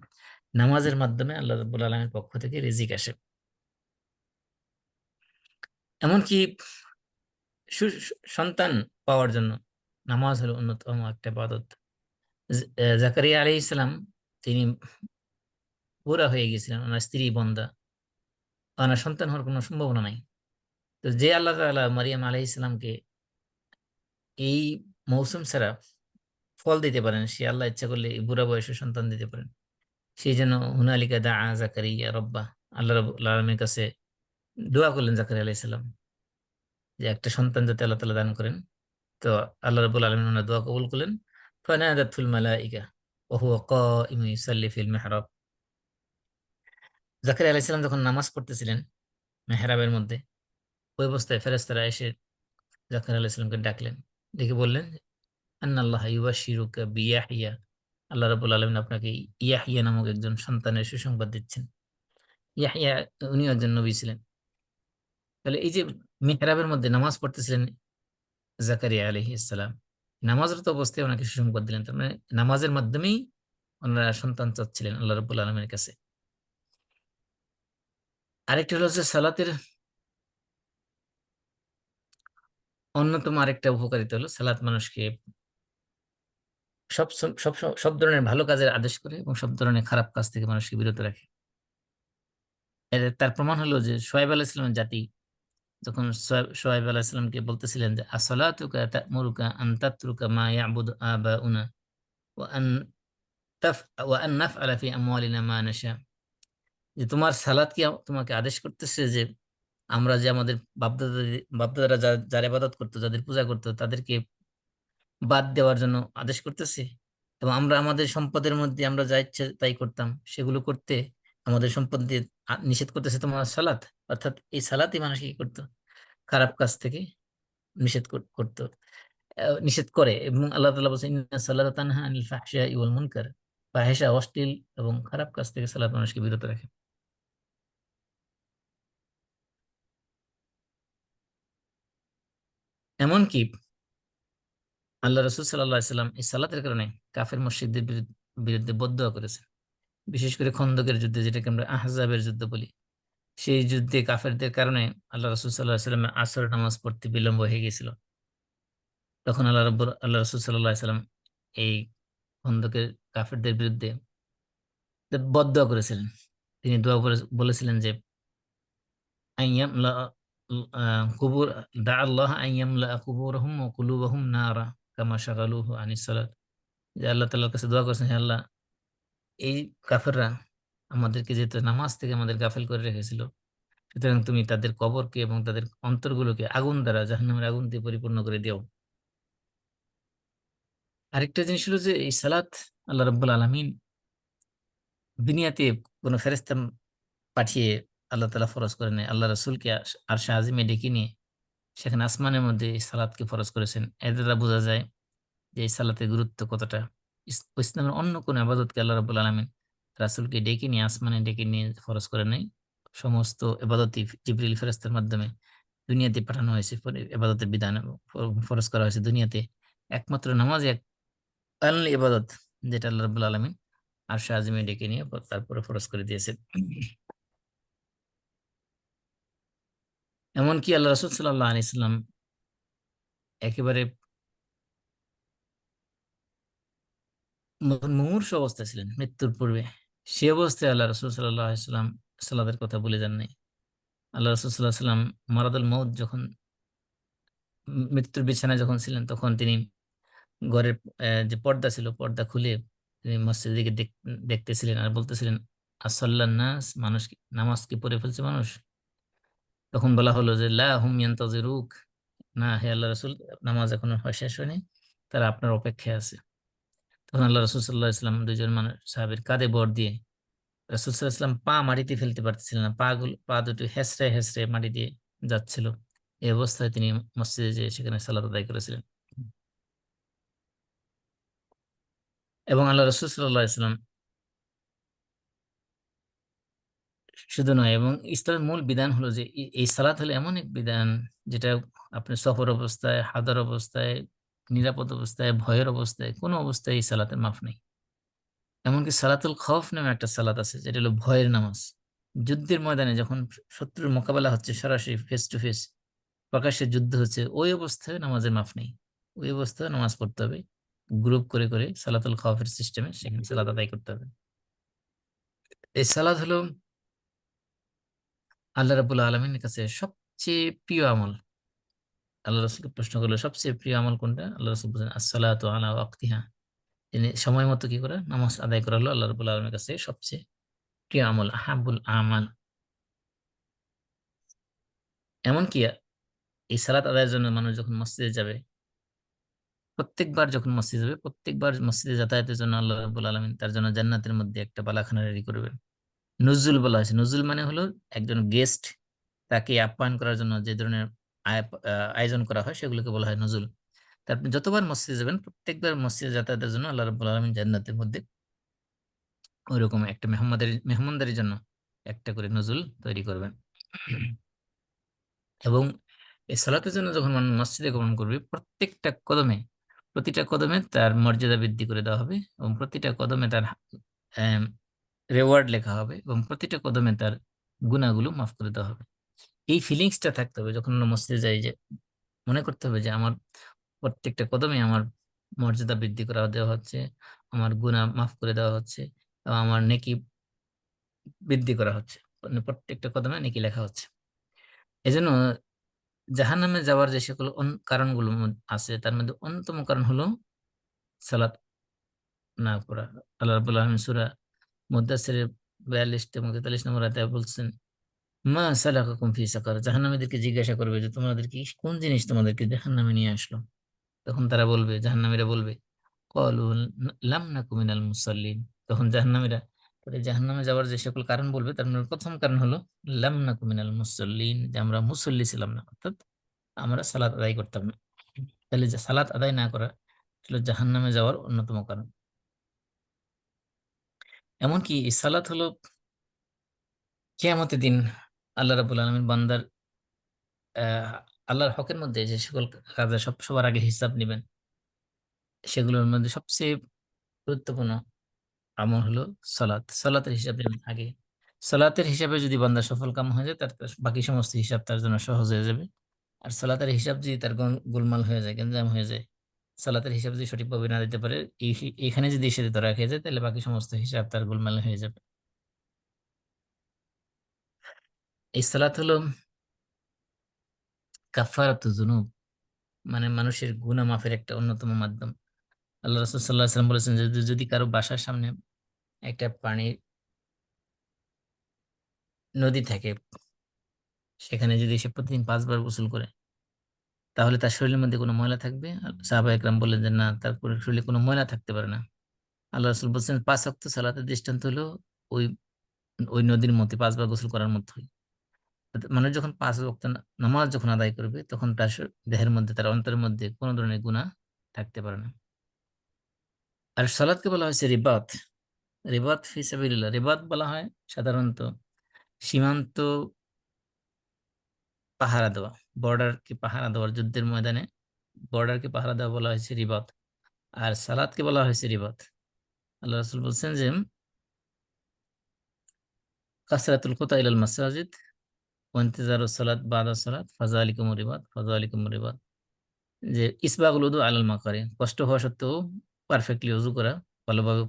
নামাজের মাধ্যমে আল্লাহ রাব্বুল আলামিনের পক্ষ থেকে রিজিক আসে। এমনকি সন্তান পাওয়ার জন্য নামাজ হলো অন্যতম একটা ইবাদত। জাকারিয়া আলাইহিস সালাম, তিনি বুড়া হয়ে গেছিলেন, ওনার স্ত্রী বন্ধা, ওনার সন্তান হওয়ার কোনো সম্ভাবনা নাই। তো যে আল্লাহ তাআলা মারিয়াম আলাইহিস সালামকে এই মৌসুম ছাড়া ফল দিতে পারেন, সে আল্লাহ ইচ্ছা করলে এই বুড়া বয়সে সন্তান দিতে পারেন। সেই জন্য হুনালিকা দাআ জাকারিয়া রব্বাহ, আল্লাহ রাব্বুল আলামিনের কাছে দোয়া করলেন জাকারিয়া আলাইহিস সালাম যে একটা সন্তান যাতে আল্লাহ তাআলা দান করেন। তো আল্লাহ রাব্বুল আলামিন ওনার দোয়া কবুল করলেন। ফানাদাতুল মালাইকা ওয়া হুয়া কাইমুন ইউসাল্লি ফিল মিহরাব, জাকারিয়া আলাইহিস সালাম যখন নামাজ পড়তেছিলেন মেহরাবের মধ্যে, ওই অবস্থায় ফেরেশতারা এসে জাকারিয়া আলাইহিস সালামকে ডাকলেন, ডেকে বললেন, আন্নাল্লাহা ইউবাশশিরুকা বিয়াহইয়া, আল্লাহ রাব্বুল আলামিন আপনাকে ইয়াহইয়া নামক একজন সন্তানের সুসংবাদ দিচ্ছেন। ইয়াহইয়া উনিও একজন নবী ছিলেন। তাহলে এই যে মিহরাবের মধ্যে নামাজ পড়তেছিলেন জাকারিয়া আলাইহিস সালাম, নামাজরত অবস্থায় ওনাকে সুসংবাদ দিলেন। তার মানে নামাজের মাধ্যমেই ওনারা সন্তান চাচ্ছিলেন আল্লাহ রাব্বুল আলামিনের কাছে। আরেকটি হলো যে সালাতের অন্যতম আরেকটা উপকারিতা হলো সালাত মানুষকে সব সব সব সব সব ধরনের ভালো কাজের আদেশ করে এবং সব ধরনের খারাপ কাজ থেকে মানুষকে বিরত রাখে। তার প্রমাণ হলো যে সোহাইব আলাইহিস সালামের জাতি যখন সোহাইব আলাইহিস সালামকে বলতেছিলেন যে আসসালাতুকা তা'মুরুকা আন তাতরুকা মা ইয়াবুদু আবাউনা ওয়া আন তাফ ওয়া আন নাফআলা ফি আমওয়ালিনা মা নাশা, যে তোমার সালাত কি তোমাকে আদেশ করতেছে যে আমরা যে আমাদের বাপদাদা বাপদাদারা যার ইবাদত করতো, যাদের পূজা করতো, তাদেরকে বাদ দেওয়ার জন্য আদেশ করতেছে, এবং আমরা আমাদের সম্পদের মধ্যে আমরা যা ইচ্ছে তাই করতাম, সেগুলো করতে আমাদের সম্পদ দিয়ে নিষেধ করতেছে তোমার সালাত। অর্থাৎ এই সালাতই মানুষকে কি করতো, খারাপ কাজ থেকে নিষেধ করতো, নিষেধ করে। এবং আল্লাহ তাআলা বলছেন ইন্না সালাতা তানহা আনিল ফাহশাই ওয়াল মুনকার, ফাহিশা, অশ্লীল এবং খারাপ কাজ থেকে সালাত মানুষকে বিরত রাখে। এমনকি আল্লাহ রসুল সাল্লাল্লাহু আলাইহি সাল্লাম এই সালাতের কারণে কাফের মুশরিকদের বিরুদ্ধে বদদোয়া করেছেন। বিশেষ করে খন্দকের যুদ্ধে, যেটাকে আমরা আহজাবের যুদ্ধ বলি, সেই যুদ্ধে কাফেরদের কারণে আল্লাহ রসুল সাল্লাল্লাহু আলাইহি সাল্লামের আসর নামাজ পড়তে বিলম্ব হয়ে গেছিল। তখন আল্লাহ রসুল সাল্লাল্লাহু আলাইহি সাল্লাম এই খন্দকের কাফেরদের বিরুদ্ধে বদদোয়া করেছিলেন। তিনি দোয়া করে বলেছিলেন যে আইয়ামলা কুবুর দা আল্লাহ আইয়ামলা কুবুরহুম ওয়া কুলুবহুম নারা কামা শাগালুহু আনিস সালাত, যে আল্লাহ তাআলার কাছে দোয়া করেছেন, হে আল্লাহ, এই কাফেররা আমাদেরকে যেহেতু নামাজ থেকে আমাদের গাফেল করে রেখেছিল, সুতরাং তুমি তাদের কবরকে এবং তাদের অন্তরগুলোকে আগুন দ্বারা, জাহান্নামের আগুন দিয়ে পরিপূর্ণ করে দিও। আরেকটা জিনিস হলো যে এই সালাত আল্লাহ রাব্বুল আলামিন দুনিয়াতে কোনো ফেরেশতা পাঠিয়ে আল্লাহ তাআলা ফরজ করে নেয়, আল্লাহ রাসূলকে আরশে আজিমে ডেকে নিয়ে সেখানে আসমানের মধ্যে এই সালাতকে ফরজ করেছেন। এর দ্বারা বোঝা যায় যে এই সালাতের গুরুত্ব কতটা। ইসলামের অন্য কোনো ইবাদতকে আল্লাহ রাব্বুল আলামিন রাসূলকে ডেকে নিয়ে আসমানে ডেকে নিয়ে ফরজ করে নাই। সমস্ত ইবাদতই জিবরিল ফেরেশতার মাধ্যমে দুনিয়াতে পাঠানো হয়েছে, ইবাদতের বিধান ফরজ করা হয়েছে দুনিয়াতে। একমাত্র নামাজ এক অনলি ইবাদত, যেটা আল্লাহ রাব্বুল আলামিন আরশে আজিমে ডেকে নিয়ে তারপরে ফরজ করে দিয়েছেন। এমনকি আল্লাহ রাসূল সাল্লাল্লাহু আলাইহি সাল্লাম একেবারে মুমূর্ষু অবস্থায় ছিলেন মৃত্যুর পূর্বে। সে অবস্থায় আল্লাহ রাসূল সাল্লাল্লাহু আলাইহি সাল্লাম সালাতের কথা ভুলে যান নাই। আল্লাহ রাসূল সাল্লাল্লাহু আলাইহি সাল্লাম মারাদুল মউত যখন মৃত্যুর বিছানায় যখন ছিলেন, তখন তিনি ঘরের যে পর্দা ছিল, পর্দা খুলে তিনি মসজিদের দিকে দেখতেছিলেন আর বলতেছিলেন, আসাল্লান নাস, মানুষ নামাজ কি পড়ে ফেলছে মানুষ? তখন বলা হলো যে লা হুম ইয়ান্তাজিরুক, না হে আল্লাহ রাসূল, নামাজ এখনো শেষ হয়নি, তারা আপনার অপেক্ষায় আছে। তখন আল্লাহ রাসূল সাল্লাল্লাহু আলাইহি সাল্লাম দুইজন মানুষ সাহাবীর কাঁধে ভর দিয়ে, রাসূল সাল্লাল্লাহু আলাইহি সাল্লাম পা মাটিতে ফেলতে পারতেছিলেন না, পা দুটো হেসড়ে হেসড়ে মাটি দিয়ে যাচ্ছিল। এই অবস্থায় তিনি মসজিদে যেয়ে সেখানে সালাত আদায় করেছিলেন। এবং আল্লাহ রাসূল সাল্লাল্লাহু আলাইহি সাল্লাম শুধু নয়, এবং ইসলামের মূল বিধান হলো যে এই সালাত হলো এমন এক বিধান যেটা আপনি সফর অবস্থায়, হাদার অবস্থায়, নিরাপদ অবস্থায়, ভয়ের অবস্থায়, কোনো অবস্থায় এই সালাতের মাফ নেই। এমনকি সালাতুল খৌফ নামে একটা সালাত আছে, যেটা হলো ভয়ের নামাজ। যুদ্ধের ময়দানে যখন শত্রুর মোকাবেলা হচ্ছে, সরাসরি ফেস টু ফেস প্রকাশ্যে যুদ্ধ হচ্ছে, ওই অবস্থায় নামাজের মাফ নেই। ওই অবস্থায় নামাজ পড়তে হবে, গ্রুপ করে করে সালাতুল খৌফের সিস্টেমে সেখানে সালাত আদায় করতে হবে। এই সালাত হলো আল্লাহ রাব্বুল আলামিনের কাছে সবচেয়ে প্রিয় আমল। আল্লাহ রাসূলকে প্রশ্ন করলো সবচেয়ে প্রিয় আমল কোনটা? আল্লাহ রাসূল বলছেন আসসালাতু আলা ওয়াক্তিহা। তিনি সময় মতো কি করে নামাজ আদায় করা হলো আল্লাহ রাব্বুল আলামিনের কাছে সবচেয়ে প্রিয় আমল, আহাব্বুল আমাল। এমনকি এই সালাত আদায়ের জন্য মানুষ যখন মসজিদে যাবে, প্রত্যেকবার যখন মসজিদে যাবে, প্রত্যেকবার মসজিদে যাতায়াতের জন্য আল্লাহ রাব্বুল আলামিন তার জন্য জান্নাতের মধ্যে একটা বালাখানা রেডি করবেন। নুজুল বলা হয়েছে। নুজুল মানে হলো একজন গেস্ট, তাকে আপ্যায়ন করার জন্য যে ধরনের আয়োজন করা হয় সেগুলোকে বলা হয় নজুল। তারপর যতবার মসজিদে যাবেন, প্রত্যেকবার মসজিদে যাতায়াতের জন্য আল্লাহ রাব্বুল আলামিন জান্নাতের মধ্যে ওইরকম একটা মেহমানদারির জন্য একটা করে নজুল তৈরি করবেন। এবং এই সালাতের জন্য যখন মানুষ মসজিদে গমন করবে, প্রতিটা কদমে তার মর্যাদা বৃদ্ধি করে দেওয়া হবে, এবং প্রতিটা কদমে তার রেওয়ার্ড লেখা হবে, এবং প্রতিটা কদমে তার গুনাহগুলো মাফ করে দেওয়া হবে। এই ফিলিংসটা থাকতে হবে যখন আমরা মসজিদে যাই, যে মনে করতে হবে যে আমার প্রত্যেকটা কদমে আমার মর্যাদা বৃদ্ধি করা দেওয়া হচ্ছে, আমার গুনাহ মাফ করে দেওয়া হচ্ছে এবং আমার নেকি বৃদ্ধি করা হচ্ছে। মানে প্রত্যেকটা কদমে নেকি লেখা হচ্ছে। এজন্য জাহান্নামে যাওয়ার যে সকল কারণগুলো আছে তার মধ্যে অন্যতম কারণ হলো সালাত না করা। আল্লাহ রাব্বুল আলামিন সূরা মুদ্দাসসিরের ৪২ এবং ৪৩ নম্বর আয়াতে বলছেন, মা সালাকাকুম ফি সাকার, জাহান্নামীদেরকে জিজ্ঞাসা করবে যে তোমাদের কি কোন জিনিস তোমাদেরকে জাহান্নামে নিয়ে আসলো? তখন তারা বলবে, জাহান্নামীরা বলবে, ক্বালু লাম নাকু মিনাল মুসাল্লিন। তখন জাহান্নামীরা তাদের জাহান্নামে যাওয়ার যে সকল কারণ বলবে তার মধ্যে প্রথম কারণ হলো লাম নাকু মিনাল মুসাল্লিন, যে আমরা মুসল্লি ছিলাম না, অর্থাৎ আমরা সালাত আদায় করতাম না। তাহলে যে সালাত আদায় না করা হলো জাহান্নামে যাওয়ার অন্যতম কারণ। এমনকি এই সালাত হলো কিয়ামতের দিন আল্লাহ রাব্বুল আলামিন বান্দার আহ আল্লাহর হকের মধ্যে যে সকল কাজে সবার আগে হিসাব নিবেন, সেগুলোর মধ্যে সবচেয়ে গুরুত্বপূর্ণ আমল হলো সালাত। সালাতের হিসাব নেবেন আগে। সালাতের হিসাবে যদি বান্দা সফল কাম হয়ে যায়, তার তার বাকি সমস্ত হিসাব তার জন্য সহজ হয়ে যাবে। আর সালাতের হিসাব যদি তার গোলমাল হয়ে যায়, গেঞ্জাম হয়ে যায়, সালাতের হিসাব যদি সঠিকভাবে না দিতে পারে, এইখানে যদি এসে ধরা খেয়ে যায়, তাহলে বাকি সমস্ত হিসাব তার গোলমাল হয়ে যাবে। এই সালাত হলো কাফারাতুজ যুনুব, মানে মানুষের গুনাহ মাফের একটা অন্যতম মাধ্যম। আল্লাহ রাসূল সাল্লাল্লাহু আলাইহি ওয়াসাল্লাম বলেছেন যে যদি কারো বাসার সামনে একটা পানির নদী থাকে, সেখানে যদি সে প্রতিদিন ৫ বার গোসল করে, তাহলে তার শরীরের মধ্যে কোনো ময়লা থাকবে? সাহাবা একরাম বললেন যে না, তার শরীরে কোনো ময়লা থাকতে পারে না। আল্লাহ রাসূল বলছেন ৫ ওয়াক্ত সালাতের দৃষ্টান্ত হলো ওই ওই নদীর মধ্যে ৫ বার গোসল করার মতোই। মানুষ যখন ৫ ওয়াক্ত নামাজ যখন আদায় করবে, তখন তার দেহের মধ্যে, তার অন্তরের মধ্যে কোনো ধরনের গুনাহ থাকতে পারে না। আর সালাতকে বলা হয়েছে রিবাত। রিবাত ফি সাবিলিল্লাহ। রিবাত বলা হয় সাধারণত সীমান্ত পাহারা দেওয়া, বর্ডারকে পাহারা দেওয়ার, যুদ্ধের ময়দানে বর্ডারকে পাহারা দেওয়া বলা হয়েছে রিবাত। আর সালাতকে বলা হয়েছে রিবাত। আল্লাহ রাসূল বলছেন যে কাসরাতুল খুতা ইলাল মাসাজিদ ওয়া ইন্তিজারুস সালাত বা'দা সালাত ফাযালিকুমুর রিবাত ফাযালিকুমুর রিবাত। যে ইসবাগুল উযু আলাল মাকারি, কষ্ট হওয়া সত্ত্বেও পারফেক্টলি ওযু করা, ভালোভাবে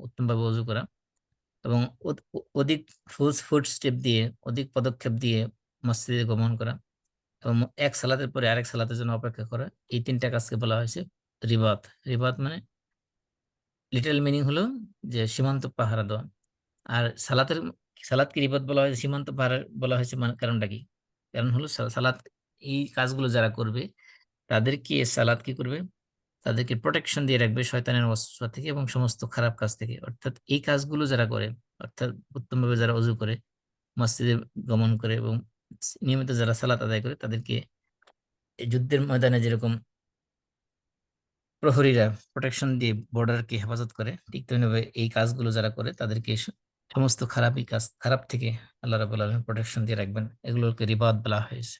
উত্তমভাবে ওযু করা এবং অধিক ফুট স্টেপ দিয়ে, অধিক পদক্ষেপ দিয়ে মসজিদে গমন করা এবং এক সালাতের পরে আরেক সালাতের জন্য অপেক্ষা করা। এই ৩টা কাজকে বলা হয়েছে রিবাত। রিবাত মানে লিট্রাল মিনিং হলো যে সীমান্ত পাহারা দেওয়া। আর সালাদকে রিবাত বলা হয়েছে, সীমান্ত পাহারা বলা হয়েছে, মানে কারণটা কি? কারণ হলো সালাত, এই কাজগুলো যারা করবে তাদেরকে সালাত কি করবে? তাদেরকে প্রোটেকশন দিয়ে রাখবে শয়তানের ওয়াসওয়াসা থেকে এবং সমস্ত খারাপ কাজ থেকে। অর্থাৎ এই কাজগুলো যারা করে, অর্থাৎ উত্তমভাবে যারা ওযু করে, মসজিদে গমন করে এবং নিয়মিত যারা সালাত আদায় করে, তাদেরকে এই যুদ্ধের ময়দানে যেরকম প্রহরীরা প্রোটেকশন দিয়ে বর্ডারকে হেফাজত করে, ঠিক তেমনিভাবে এই কাজগুলো যারা করে তাদেরকে সমস্ত খারাপ থেকে আল্লাহ রাব্বুল আলামিন প্রোটেকশন দিয়ে রাখবেন। এগুলোকে রিবাদ বলা হয়েছে।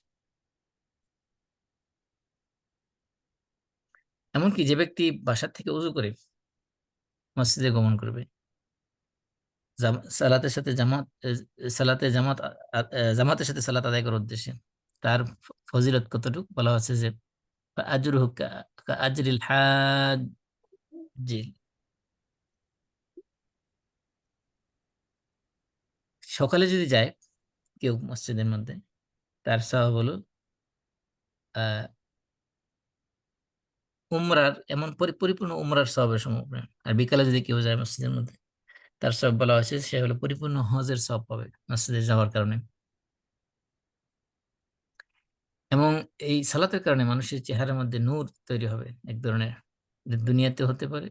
এমনকি যে ব্যক্তি বাসার থেকে উজু করে মসজিদে গমন করবে, সালাতের সাথে জামাত সালাতে জামাত জামাতের সাথে সালাত আদায় করার উদ্দেশ্যে, তার ফজিলত কতটুকু বলা হচ্ছে যে আজরুহু আজরিল হাজ্জি। সকালে যদি যায় কেউ মসজিদের মধ্যে, তার সওয়াব হলো আহ উমরার, এমন পরিপূর্ণ উমরার সওয়াবের সমপরিমাণ। আর বিকালে যদি কেউ যায় মসজিদের মধ্যে, তার সওয়াব বলা হয়েছে সে হলো পরিপূর্ণ হজের সওয়াব পাবে মসজিদে যাওয়ার কারণে। এবং এই সালাতের কারণে মানুষের চেহারার মধ্যে নূর তৈরি হবে এক ধরনের, যে দুনিয়াতে হতে পারে,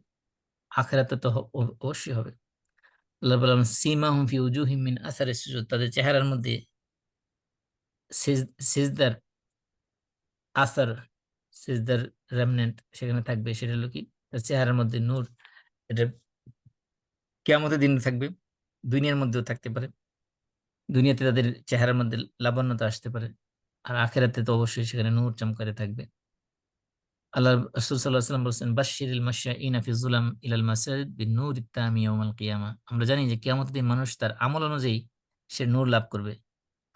আখিরাতে তো অবশ্যই হবে। আল্লাহ বললাম সীমাহুম ফি উজুহিম মিন আসারিস সুজুদ, তাদের চেহারার মধ্যে সিজদার আসার, সিজদার রেমনেন্ট সেখানে থাকবে। সেটা হলো কি? তার চেহারার মধ্যে নূর। এটা কিয়ামতের দিন থাকবে, দুনিয়ার মধ্যেও থাকতে পারে। দুনিয়াতে তাদের চেহারার মধ্যে লাবণ্যতা আসতে পারে, আর আখেরাতে তো অবশ্যই সেখানে নূর চমকাতে থাকবে। আল্লাহ রাসূল সাল্লাল্লাহু আলাইহি ওয়াসাল্লাম বলছেন বাশশিরিল মাশাঈনা ফি যুলাম ইলাল মাসাজিদ বিন-নূরিত তামি ইয়াউমাল কিয়ামা। আমরা জানি যে কিয়ামতের দিন মানুষ তার আমল অনুযায়ী সে নূর লাভ করবে।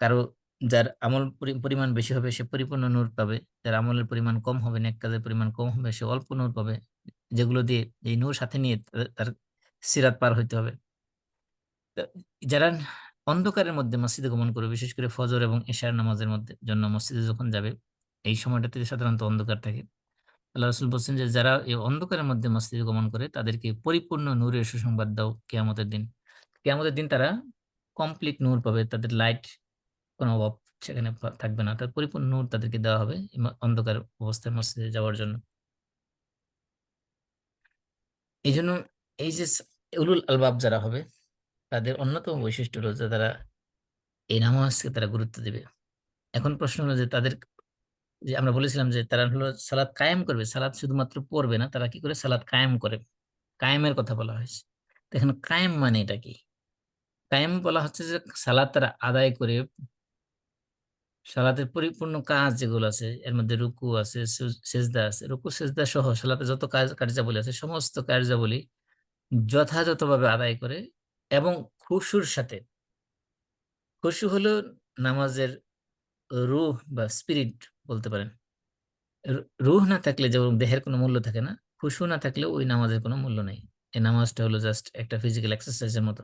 কারো যার আমল পরিমাণ বেশি হবে সে পরিপূর্ণ নূর পাবে, যার আমলের পরিমাণ কম হবে, নেক কাজের পরিমাণ কম হবে, সে অল্প নূর পাবে, যেগুলো দিয়ে এই নূর সাথে নিয়ে তার সিরাত পার হইতে হবে। তো যারা অন্ধকারের মধ্যে মসজিদে গমন করবে, বিশেষ করে ফজর এবং এশার নামাজের মধ্যে জন্য মসজিদে যখন যাবে, এই সময়টাতে সাধারণত অন্ধকার থাকে। আল্লাহ রাসূল বলছেন যে যারা এই অন্ধকারের মধ্যে মসজিদে গমন করে তাদেরকে পরিপূর্ণ নূরের সুসংবাদ দাও কিয়ামতের দিন। কিয়ামতের দিন তারা কমপ্লিট নূর পাবে, তাদের লাইট কোনো অভাব সেখানে থাকবে না, তার পরিপূর্ণ নূর তাদেরকে দেওয়া হবে এই অন্ধকার অবস্থায় মসজিদে যাওয়ার জন্য। এই জন্য এই যে উলুল আলবাব যারা হবে তাদের অন্যতম বৈশিষ্ট্য হলো যে তারা এই নামাজকে তারা গুরুত্ব দিবে। এখন প্রশ্ন হলো যে তাদের, যে আমরা বলেছিলাম যে তারা হলো সালাত কায়েম করবে, সালাত শুধুমাত্র পড়বে না, তারা কি করে সালাত কায়েম করে, কায়েমের কথা বলা হয়েছে। তো এখন কায়েম মানে এটা কি? কায়েম বলা হচ্ছে যে সালাত তারা আদায় করে, সালাতের পরিপূর্ণ কাজ যেগুলো আছে এর মধ্যে রুকু আছে, সেজদা আছে, রুকু সেজদা সহ সালাতে যত কার্যাবলী আছে সমস্ত কার্যাবলী যথাযথভাবে আদায় করে এবং খুশুর সাথে। খুশু হলো নামাজের রূহ বা স্পিরিট বলতে পারেন। রূহ না থাকলে যেমন দেহের কোনো মূল্য থাকে না, খুশু না থাকলে ওই নামাজের কোনো মূল্য নেই। এই নামাজটা হলো জাস্ট একটা ফিজিক্যাল এক্সারসাইজের মতো।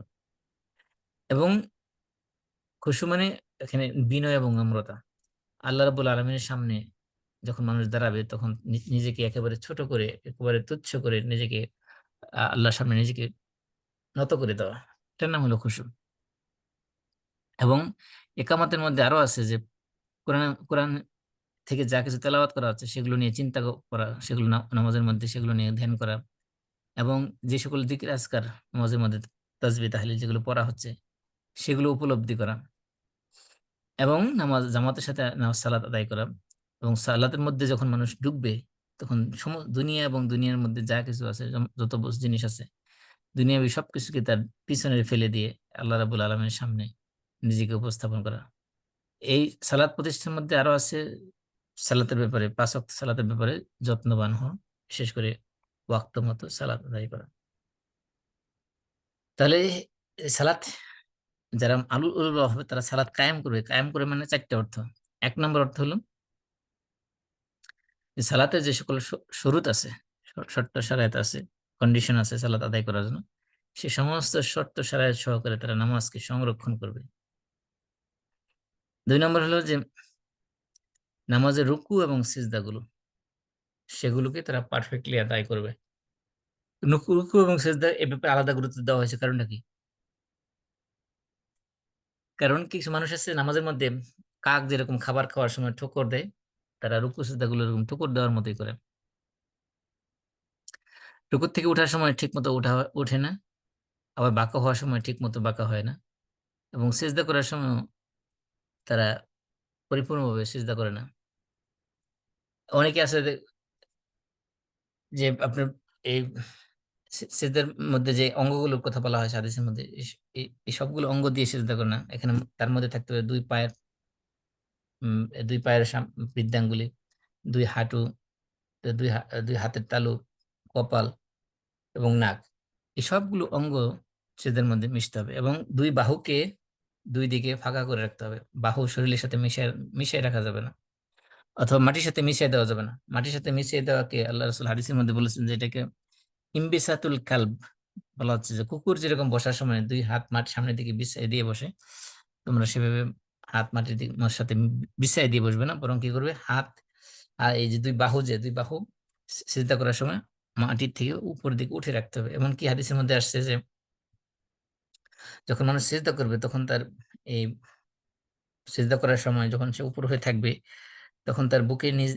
এবং খুশু মানে এখানে বিনয় এবং নম্রতা। আল্লাহ রাব্বুল আলামিনের সামনে যখন মানুষ দাঁড়াবে তখন নিজেকে একেবারে ছোট করে, একেবারে তুচ্ছ করে নিজেকে আল্লাহর সামনে নিজেকে নত করে দেওয়া, এটার নাম হলো খুশু। এবং একামতের মধ্যে আরো আছে যে কোরআন কোরআন থেকে যা কিছু তেলাওয়াত করা হচ্ছে সেগুলো নিয়ে চিন্তা করা, সেগুলো নামাজের মধ্যে সেগুলো নিয়ে ধ্যান করা, এবং যে সকল জিকির আজকার নামাজের মধ্যে তাসবিহ তাহলিল যেগুলো পড়া হচ্ছে সেগুলো উপলব্ধি করা, এবং নামাজ জামাতের সাথে নামাজ সালাত আদায় করা। এবং সালাতের মধ্যে যখন মানুষ ঢুকবে তখন দুনিয়া এবং দুনিয়ার মধ্যে যা কিছু আছে, যত জিনিস আছে দুনিয়াবি সবকিছুকে তার পিছনে ফেলে দিয়ে আল্লাহ রাবুল আলমের সামনে নিজেকে উপস্থাপন করা। এই সালাত প্রতিষ্ঠানের মধ্যে আরো আছে সালাতের ব্যাপারে, 5 ওয়াক্ত সালাতের ব্যাপারে যত্নবান হওয়া, বিশেষ করে ওয়াক্ত মতো সালাত আদায় করা। তাহলে এই সালাত যারা হবে তারা সালাত কায়েম করবে, কায়েম করে মানে 4টে অর্থ। 1 নম্বর অর্থ হলো যে সালাতের যে সকল শরুত আছে, শর্ত শারায়াত আছে, কন্ডিশন আছে সালাত আদায় করার জন্য, সে সমস্ত শর্ত শারায়াত সহকারে তারা নামাজকে সংরক্ষণ করবে। 2 নম্বর হলো যে নামাজের রুকু এবং সিজদাগুলো সেগুলোকে তারা পারফেক্টলি আদায় করবে। রুকু রুকু এবং সিজদা এ ব্যাপারে আলাদা গুরুত্ব দেওয়া হয়েছে, কারণটা কি? কারণ কিছু মানুষ আছে নামাজের মধ্যে কাক যেরকম খাবার খাওয়ার সময় ঠোকর দেয়, তারা রুকু সিজদাগুলো এরকম ঠোকর দেওয়ার মতোই করে। রুকুর থেকে ওঠার সময় ঠিক মতো ওঠে না, আবার বাঁকা হওয়ার সময় ঠিক মতো বাঁকা হয় না, এবং সিজদা করার সময় তারা পরিপূর্ণভাবে সিজদা করে না। অনেকে আছে যে আপনার এই সিজদার মধ্যে যে অঙ্গগুলোর কথা বলা হয় হাদিসের মধ্যে, এই সবগুলো অঙ্গ দিয়ে সিজদা করে না। এখানে তার মধ্যে থাকতে হবে উম, দুই পায়ের বৃদ্ধাঙ্গুলি, 2 হাঁটু, দুই হাতের তালু, কপাল এবং নাক। এই সবগুলো অঙ্গ সিজদার মধ্যে মিশতে হবে, এবং 2 বাহুকে 2 দিকে ফাঁকা করে রাখতে হবে। বাহু শরীরের সাথে মিশিয়ে মিশিয়ে রাখা যাবে না, অথবা মাটির সাথে মিশিয়ে দেওয়া যাবে না। মাটির সাথে মিশিয়ে দেওয়াকে আল্লাহ রাসূল হাদিসের মধ্যে বলেছেন যে এটাকে ইমবিসাতুল কালব বলা হচ্ছে, যে কুকুর যেরকম বসার সময় 2 হাত মাটির সামনের দিকে বিছিয়ে দিয়ে বসে, তোমরা সেভাবে হাত মাটির দিকে সাথে বিছিয়ে দিয়ে বসবে না, বরং কি করবে, হাত আর এই যে 2 বাহু, যে 2 বাহু সিজদা করার সময় মাটির থেকে উপর দিকে উঠে রাখতে হবে। এমনকি হাদিসের মধ্যে আসছে যে যখন মানুষ সিজদা করবে তখন তার এই সিজদা করার সময় যখন সে উপর হয়ে থাকবে তখন তার বুকের নিচ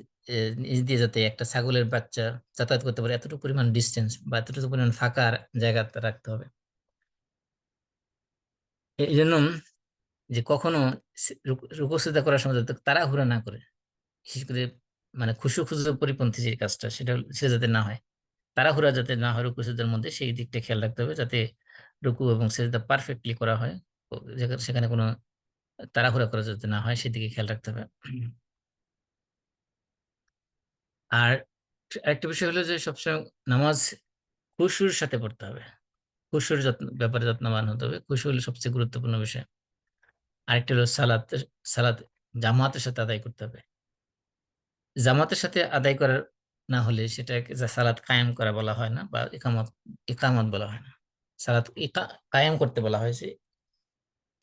দিয়ে যাতে একটা ছাগলের বাচ্চা যাতায়াত করতে পারে এতটুকু পরিমাণ ডিস্টেন্স বা এতটুকু পরিমাণ ফাঁকা জায়গা রাখতে হবে। এই জন্য যে কখনো রুকু সিজদা করার সময় যাতে তাড়াহুড়া না করে, বিশেষ করে মানে খুশু খুজু পরিপন্থী যে কাজটা সেটা যাতে না হয়, তাড়াহুড়া যাতে না হয় রুকু সিজদার মধ্যে, সেই দিকটা খেয়াল রাখতে হবে যাতে রুকু এবং সিজদা পারফেক্টলি করা হয়। সেখানে কোনো তাড়াহুড়া করা যাতে না হয় সেদিকে খেয়াল রাখতে হবে। আর একটা বিষয় হলো যে সবসময় নামাজ খুশুর সাথে পড়তে হবে, খুশুর ব্যাপারে যত্নবান হতে হবে। খুশু হলো সবচেয়ে গুরুত্বপূর্ণ বিষয়। আরেকটা হলো সালাত। সালাত জামাতের সাথে আদায় করতে হবে। জামাতের সাথে আদায় করার না হলে সেটাকে সালাত কায়েম করা বলা হয় না, বা ইকামত ইকামত বলা হয় না। সালাত কায়েম করতে বলা হয়েছে,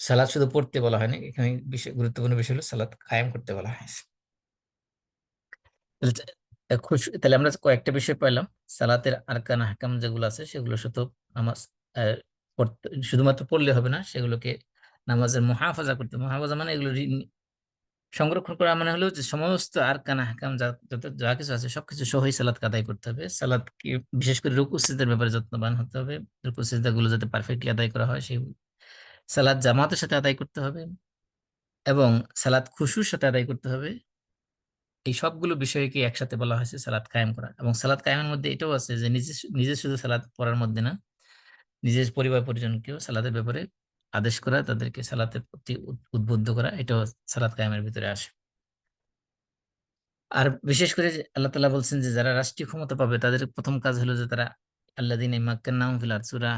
সালাত শুধু পড়তে বলা হয়নি। এখানে বিষয়, গুরুত্বপূর্ণ বিষয় হলো সালাত কায়েম করতে বলা হয়েছে। তাহলে তাহলে আমরা কয়েকটা বিষয় পাইলাম। সালাতের আরকান হাকাম যেগুলো আছে সেগুলো শুধু নামাজ শুধুমাত্র পড়লে হবে না, সেগুলোকে নামাজের মুহাফাজা করতে। মুহাফাজা মানে এগুলো সংরক্ষণ করা, মানে হলো যে সমস্ত আরকান হাকাম যা কিছু আছে সবকিছু সহই সালাত আদায় করতে হবে। সালাত কি, বিশেষ করে রুকু সিজদার ব্যাপারে যত্নবান হতে হবে। রুকু সিজদা গুলো যাতে পারফেক্টলি আদায় করা হয়, সেই সালাত জামাতের সাথে আদায় করতে হবে, এবং সালাত খুশুর সাথে আদায় করতে হবে। এই সবগুলো বিষয়কে একসাথে বলা হয়েছে সালাত কায়েম করা। এবং সালাত কায়েমের মধ্যে এটাও আছে যে নিজে নিজে শুধু সালাত পড়ার মধ্যে না, নিজের পরিবার পরিজনকেও সালাতের ব্যাপারে আদেশ করা, তাদেরকে সালাতের প্রতি উদ্বুদ্ধ করা, এটাও সালাত কায়েমের ভিতরে আসে। আর বিশেষ করে যে আল্লাহ তাআলা বলছেন যে যারা রাষ্ট্রীয় ক্ষমতা পাবে তাদের প্রথম কাজ হলো যে তারা আল্লাযীনা মাক্কান্নাহুম ফিল আরদ, সূরা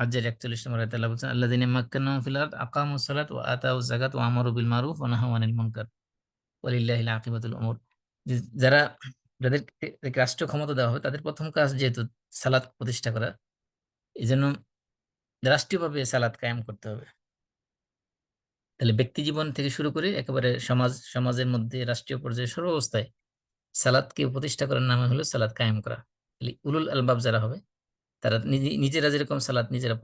হজ্জের 41 নম্বর আয়াতে আল্লাহ বলছেন আল্লাযীনা মাক্কান্নাহুম ফিল আরদ আকামুস সালাত ওয়া আতাউজ যাকাত ওয়া আমারু বিল মারুফ ওয়া নাহাউ আনিল মুনকার ওয়ালিল্লাহিল আকিবাতুল উমুর। যারা, যাদেরকে রাষ্ট্রীয় ক্ষমতা দেওয়া হবে তাদের প্রথম কাজ যেহেতু সালাত প্রতিষ্ঠা করা, এই জন্য রাষ্ট্রীয়ভাবে সালাত কায়েম করতে হবে। তাহলে ব্যক্তি জীবন থেকে শুরু করে একেবারে সমাজের মধ্যে, রাষ্ট্রীয় পর্যায়ে সর্বাবস্থায় সালাদকে প্রতিষ্ঠা করার নামে হলো সালাত কায়েম করা। তাহলে উলুল আলবাব যারা হবে তারা নিজেরা যেরকম সালাত নিজেরা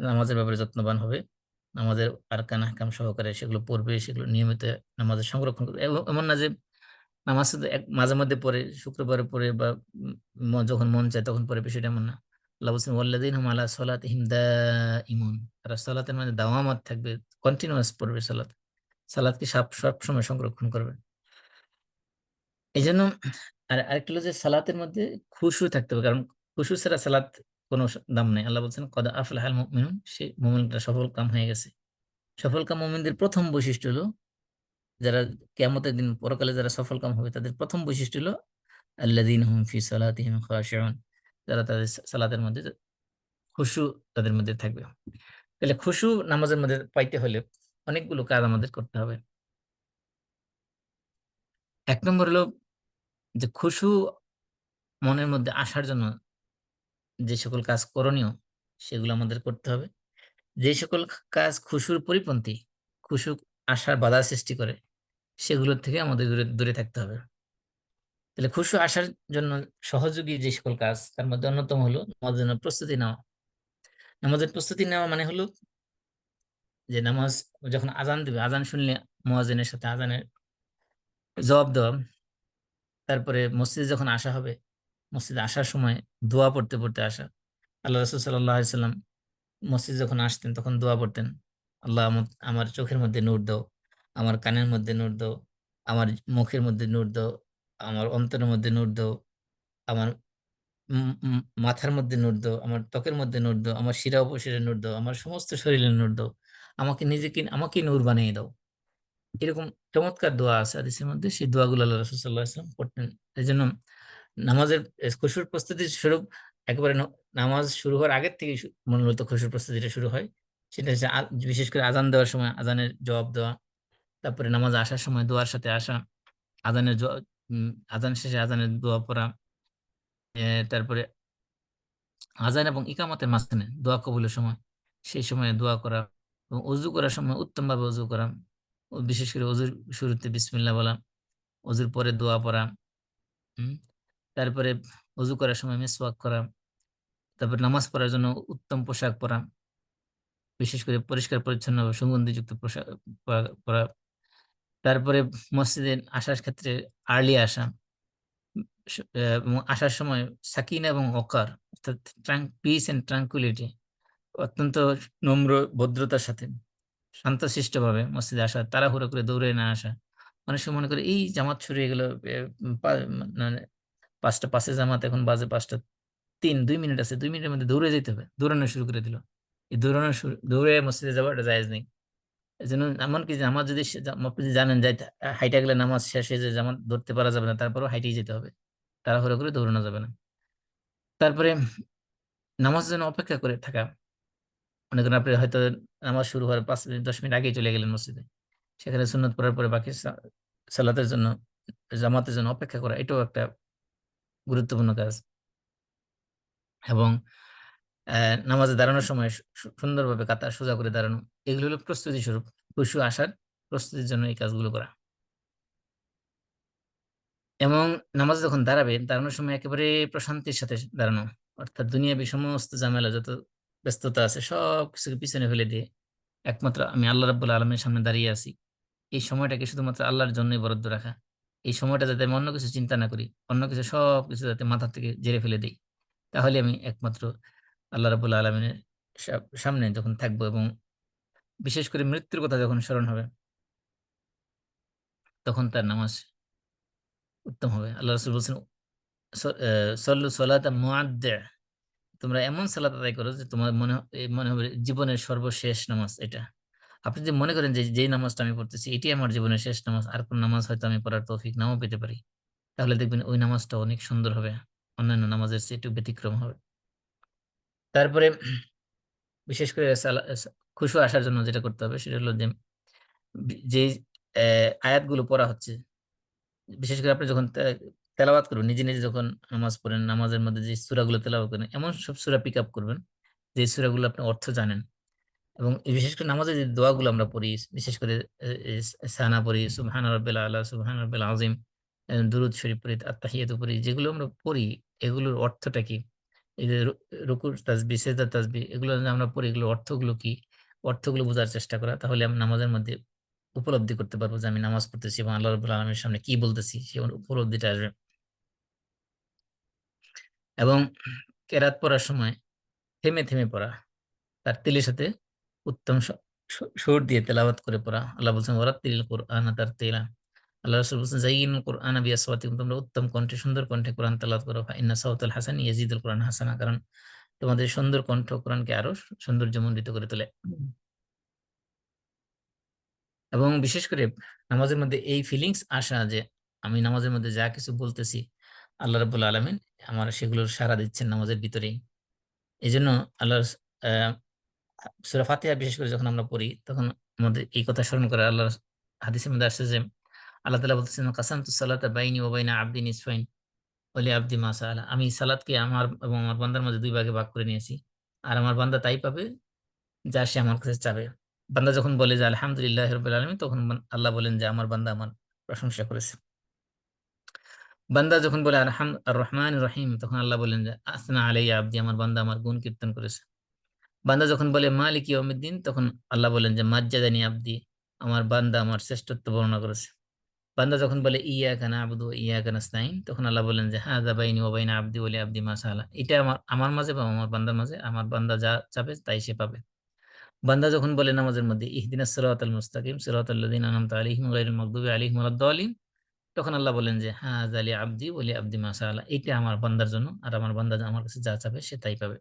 নামাজের ব্যাপারে যত্নবান হবে, নামাজের আরকান আহকাম সহকারে সেগুলো পড়বে, সেগুলো নিয়মিত নামাজের সংরক্ষণ করবে। এমন না যে নামাজ শুধু মাঝে মধ্যে পড়ে, শুক্রবারে পড়ে, বা যখন মন চায় তখন পড়ে, বিষয়টা এমন না। আল্লাহ বলছেন ওয়াল্লাযীনা হুম আলা সালাতিহিম দাঈমুন, তারা সালাতের মধ্যে দাওয়ামাত থাকবে, কন্টিনিউয়াস পড়বে সালাত, সালাতকে সব সময় সংরক্ষণ করবে। এই জন্য আর আরেকটা হলো যে সালাতের মধ্যে খুশু থাকতে হবে, কারণ খুশু ছাড়া সালাত কোনো দাম নেই। আল্লাহ বলছেন কদ আফলাহাল মুমিনুন, সেই মুমিনরা সফল কাম হয়ে গেছে। সফল কাম মুমিনদের প্রথম বৈশিষ্ট্য হলো, যারা কিয়ামতের দিন পরকালে যারা সফল কাম হবে তাদের প্রথম বৈশিষ্ট্য হলো আল্লাযীনা হুম ফি সালাতিহিম খাশিউন, যারা তাদের সালাতের মধ্যে খুশু তাদের মধ্যে থাকবে। তাহলে খুশু নামাজের মধ্যে পাইতে হলে অনেকগুলো কাজ আমাদের করতে হবে। এক নম্বর হলো যে খুশু মনের মধ্যে আসার জন্য যে সকল কাজ করণীয় সেগুলো আমাদের করতে হবে। যে সকল কাজ খুশুর পরিপন্থী, খুশু আসার বাধা সৃষ্টি করে, সেগুলোর থেকে আমাদের দূরে দূরে থাকতে হবে। তাহলে খুশু আসার জন্য সহযোগী যে সকল কাজ, তার মধ্যে অন্যতম হলো নামাজের জন্য প্রস্তুতি নেওয়া। নামাজের প্রস্তুতি নেওয়া মানে হলো যে নামাজ যখন আজান দিবে, আজান শুনলে মুয়াজ্জিনের সাথে আজানের জবাব দেওয়া। তারপরে মসজিদে যখন আসা হবে, মসজিদে আসার সময় দোয়া পড়তে পড়তে আসা। আল্লাহ রাসূল সাল্লাল্লাহু আলাইহি সাল্লাম মসজিদে যখন আসতেন তখন দোয়া পড়তেন, আল্লাহ আমার চোখের মধ্যে নূর দাও, আমার কানের মধ্যে নূর দাও, আমার মুখের মধ্যে নূর দাও, আমার অন্তরের মধ্যে নূর দাও, আমার মাথার মধ্যে নূর দাও, আমার ত্বকের মধ্যে নূর দাও, আমার শিরা উপশিরা নূর দাও, আমার সমস্ত শরীরে নূর দাও, আমাকে নূর বানিয়ে দাও। এরকম চমৎকার দোয়া আছে হাদিসের মধ্যে, সেই দোয়াগুলো আল্লাহ রাসূল সাল্লাল্লাহু আলাইহি ওয়াসাল্লাম করতেন। এই জন্য নামাজের খুশুর প্রস্তুতির স্বরূপ একেবারে নামাজ শুরু হওয়ার আগের থেকে মূলত খুশুর প্রস্তুতিটা শুরু হয়। সেটা হচ্ছে বিশেষ করে আজান দেওয়ার সময় আজানের জবাব দেওয়া, তারপরে নামাজ আসার সময় দোয়ার সাথে আসা, আজানের আজান শেষে আজানের দোয়া পড়া, তারপরে আজান এবং ইকামতের মাঝখানে দোয়া কবুলের সময় সেই সময় দোয়া করা, এবং অজু করার সময় উত্তম ভাবে অজু করা, ও বিশেষ করে অজুর শুরুতে বিসমিল্লাহ বলা, অজুর পরে দোয়া পড়া, হুম, তারপরে অজু করার সময় মিসওয়াক করা, তারপর নামাজ পড়ার জন্য উত্তম পোশাক পরা, বিশেষ করে পরিষ্কার পরিচ্ছন্ন সুগন্ধিযুক্ত পোশাক পরা, তারপরে মসজিদে আসার ক্ষেত্রে আর্লি আসা, এবং আসার সময় সাকিনা এবং ওকার, অর্থাৎ পিস এন্ড ট্রাঙ্কুইলিটি, অত্যন্ত নম্র ভদ্রতার সাথে শান্তশিষ্ট ভাবে মসজিদে আসা, তাড়াহুড়ো করে দৌড়ে না আসা। অনেক সময় মনে করে এই জামাত শুরু হয়ে গেল, মানে 5টা 5-এ জামাত, এখন বাজে 5টা 3, 2 মিনিট আছে, 2 মিনিটের মধ্যে দৌড়ে যেতে হবে, দৌড়ানো শুরু করে দিল। এই দৌড়ে মসজিদে যাওয়া এটা জায়েজ নেই। এই জন্য এমনকি যে নামাজ যদি আপনি যদি জানেন যে হাইটা গেলে নামাজ শেষ হয়ে যায়, জামাত ধরতে পারা যাবে না, তারপরেও হাইটেই যেতে হবে, তাড়াহুড়ো করে দৌড়ানো যাবে না। তারপরে নামাজের জন্য অপেক্ষা করে থাকা, মনে করেন আপনি হয়তো নামাজ শুরু হওয়ার 5 মিনিট 10 মিনিট আগেই চলে গেলেন মসজিদে, সেখানে সুন্নত পড়ার পরে বাকি সালাতের জন্য, জামাতের জন্য অপেক্ষা করা, এটাও একটা গুরুত্বপূর্ণ কাজ। এবং নামাজে দাঁড়ানোর সময় সুন্দরভাবে কাতার সোজা করে দাঁড়ানো, এগুলো হলো প্রস্তুতি স্বরূপ খুশু আসার প্রস্তুতির জন্য এই কাজগুলো করা। এবং নামাজ যখন দাঁড়াবে, দাঁড়ানোর সময় একেবারে প্রশান্তির সাথে দাঁড়ানো, অর্থাৎ দুনিয়াবি সমস্ত ঝামেলা যত ব্যস্ততা আছে সব কিছুকে পিছনে ফেলে দিয়ে একমাত্র আমি আল্লাহ রাব্বুল আলমীর সামনে দাঁড়িয়ে আছি, এই সময়টাকে শুধুমাত্র আল্লাহর জন্যই বরাদ্দ রাখা। এই সময়টা যাতে আমি অন্য কিছু চিন্তা না করি, অন্য কিছু সব কিছু যাতে মাথা থেকে জেরে ফেলে দিই, তাহলে আমি একমাত্র আল্লাহ রাব্বুল আলমিনের সামনে যখন থাকবো, এবং বিশেষ করে মৃত্যুর কথা যখন স্মরণ হবে, তখন তার নামাজ উত্তম হবে। আল্লাহ রাসূল বলছেন, সল্লু সলাতা মুআদ্দা, তোমরা এমন সালাত আদায় করো যে তোমার মনে হবে জীবনের সর্বশেষ নামাজ এটা। আপনি যদি মনে করেন যে যেই নামাজটা আমি পড়তেছি এটি আমার জীবনের শেষ নামাজ, আর কোন নামাজ হয়তো আমি পড়ার তৌফিক নাও পেতে পারি, তাহলে দেখবেন ওই নামাজটা অনেক সুন্দর হবে, অন্যান্য নামাজের চেয়ে একটু ব্যতিক্রম হবে। তারপরে বিশেষ করে খুশু আসার জন্য যেটা করতে হবে সেটা হলো যে যে আয়াতগুলো পড়া হচ্ছে, বিশেষ করে আপনি যখন তেলাওয়াত করবেন, নিজে নিজে যখন নামাজ পড়েন, নামাজের মধ্যে যে সূরাগুলো তেলাওয়াত করেন, এমন সব সূরা পিক আপ করবেন যে সূরাগুলো আপনি অর্থ জানেন। এবং এই বিশেষ করে নামাজের যে দোয়াগুলো আমরা পড়ি, বিশেষ করে সানা পড়ি, সুবহান রাব্বিল আলা, সুবহান রাব্বিল আযীম, দুরূদ শরীফ পড়ি, আত্তাহিয়াতু পড়ি, যেগুলো আমরা পড়ি এগুলোর অর্থটা কি? এই যে রুকুর তাসবিহ, সিজদার তাসবিহ, এগুলো যে আমরা পড়ি, এগুলোর অর্থগুলো কি? অর্থগুলো বোঝার চেষ্টা করা, তাহলে আমি নামাজের মধ্যে উপলব্ধি করতে পারবো যে আমি নামাজ পড়তেছি এবং আল্লাহ রাব্বুল আলামিনের সামনে কি বলতেছি, সেই উপলব্ধিটা আসবে। এবং কেরাত পড়ার সময় থেমে থেমে পড়া, তার তিলের সাথে উত্তম সুর দিয়ে তেলাওয়াত করে পড়া। আল্লাহ বলছেন ওয়ারাত্তিলিল কুরআনা তারতিলা। আল্লাহ রাসূল বলছেন যায়িনুল কুরআনা বিআসওয়াতিকুম, তোমরা উত্তম কণ্ঠে সুন্দর কণ্ঠে কোরআন তেলাওয়াত করো, ইন্না সাওতাল হাসানি ইয়াজিদুল কুরআন হাসানা, কারণ তোমাদের সুন্দর কণ্ঠ কোরআনকে আরো সৌন্দর্যমণ্ডিত করে তোলে। এবং বিশেষ করে নামাজের মধ্যে এই ফিলিংস আসা যে আমি নামাজের মধ্যে যা কিছু বলতেছি আল্লাহ রাব্বুল আলামিন আমার সেগুলোর সাড়া দিচ্ছেন নামাজের ভিতরেই। এই জন্য আল্লাহ সূরা ফাতিহা বিশেষ করে যখন আমরা পড়ি, তখন আমাদের এই কথা স্মরণ করে। আল্লাহ হাদিসের মধ্যে আসছে যে আল্লাহ তাআলা বলতেছেন কাসামতু সালাতা বাইনি ওয়া বাইনা আবদি নিসফাইন ওয়া লি আবদি মা সাআলা, আমি সালাতকে আমার এবং আমার বান্দার মাঝে দুই ভাগে ভাগ করে নিয়েছি, আর আমার বান্দা তাই পাবে যা সে আমার কাছে চাবে। বান্দা যখন বলে যে আলহামদুলিল্লাহ রাব্বিল আলামিন, তখন আল্লাহ বলেন যে আমার বান্দা আমার প্রশংসা করেছে। বান্দা যখন বলে আর রহমান রহিম, তখন আল্লাহ বলেন যে আসনা আলাইয়া আবদি, আমার বান্দা আমার গুণ কীর্তন করেছে। বান্দা যখন বলে মালিক ইয়াউমিদ্দিন, তখন আল্লাহ বলেন যে মাজ্জাদানি আবদি, আমার বান্দা আমার শ্রেষ্ঠত্ব বর্ণনা করেছে। বান্দা যখন বলে ইয়াকা না'বুদু ওয়া ইয়াকা নাস্তাইন, তখন আল্লাহ বলেন যে হাযা বাইনি ওয়া বাইনা আবদি ওয়া লি আবদি মা সাআলা, এটা আমার আমার মাঝে বা আমার বান্দার মাঝে, আমার বান্দা যা চাবে তাই সে পাবে। বান্দা যখন বলে নামাজের মধ্যে ইহদিনাস সিরাতাল মুস্তাকিম সিরাতাল লাযিনা আনআমতা আলাইহিম গায়রিল মাগদুবি আলাইহিম ওয়ালাদ-দাল্লিন, তখন আল্লাহ বলেন যে হাযা লি আবদি ওয়া লি আবদি মা সাআলা, এটা আমার বান্দার জন্য, আর আমার বান্দা আমার কাছে যা চাবে সে তাই পাবে।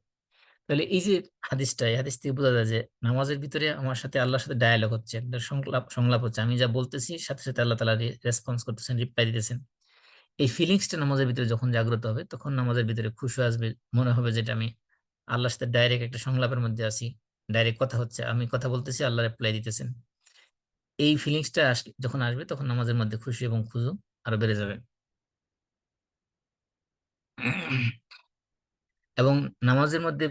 তাহলে এই যে হাদিসটা, এই হাদিস থেকে বোঝা যায় যে নামাজের ভিতরে আমার সাথে আল্লাহর সাথে ডায়ালগ হচ্ছে, একটা সংলাপ সংলাপ হচ্ছে। আমি যা বলতেছি সাথে সাথে আল্লাহ তাআলা রেসপন্স করতেছেন, রিপ্লাই দিতেছেন। এই ফিলিংসটা নামাজের ভিতরে যখন জাগ্রত হবে, তখন নামাজের ভিতরে খুশু আসবে, মনে হবে যেটা আমি আল্লাহর সাথে ডাইরেক্ট একটা সংলাপের মধ্যে আছি, ডাইরেক্ট কথা হচ্ছে, আমি কথা বলতেছি, আল্লাহ রিপ্লাই দিতেছেন। এই ফিলিংসটা যখন আসবে, তখন নামাজের মধ্যে খুশি এবং খুজু আরো বেড়ে যাবে। এবং নামাজের মধ্যে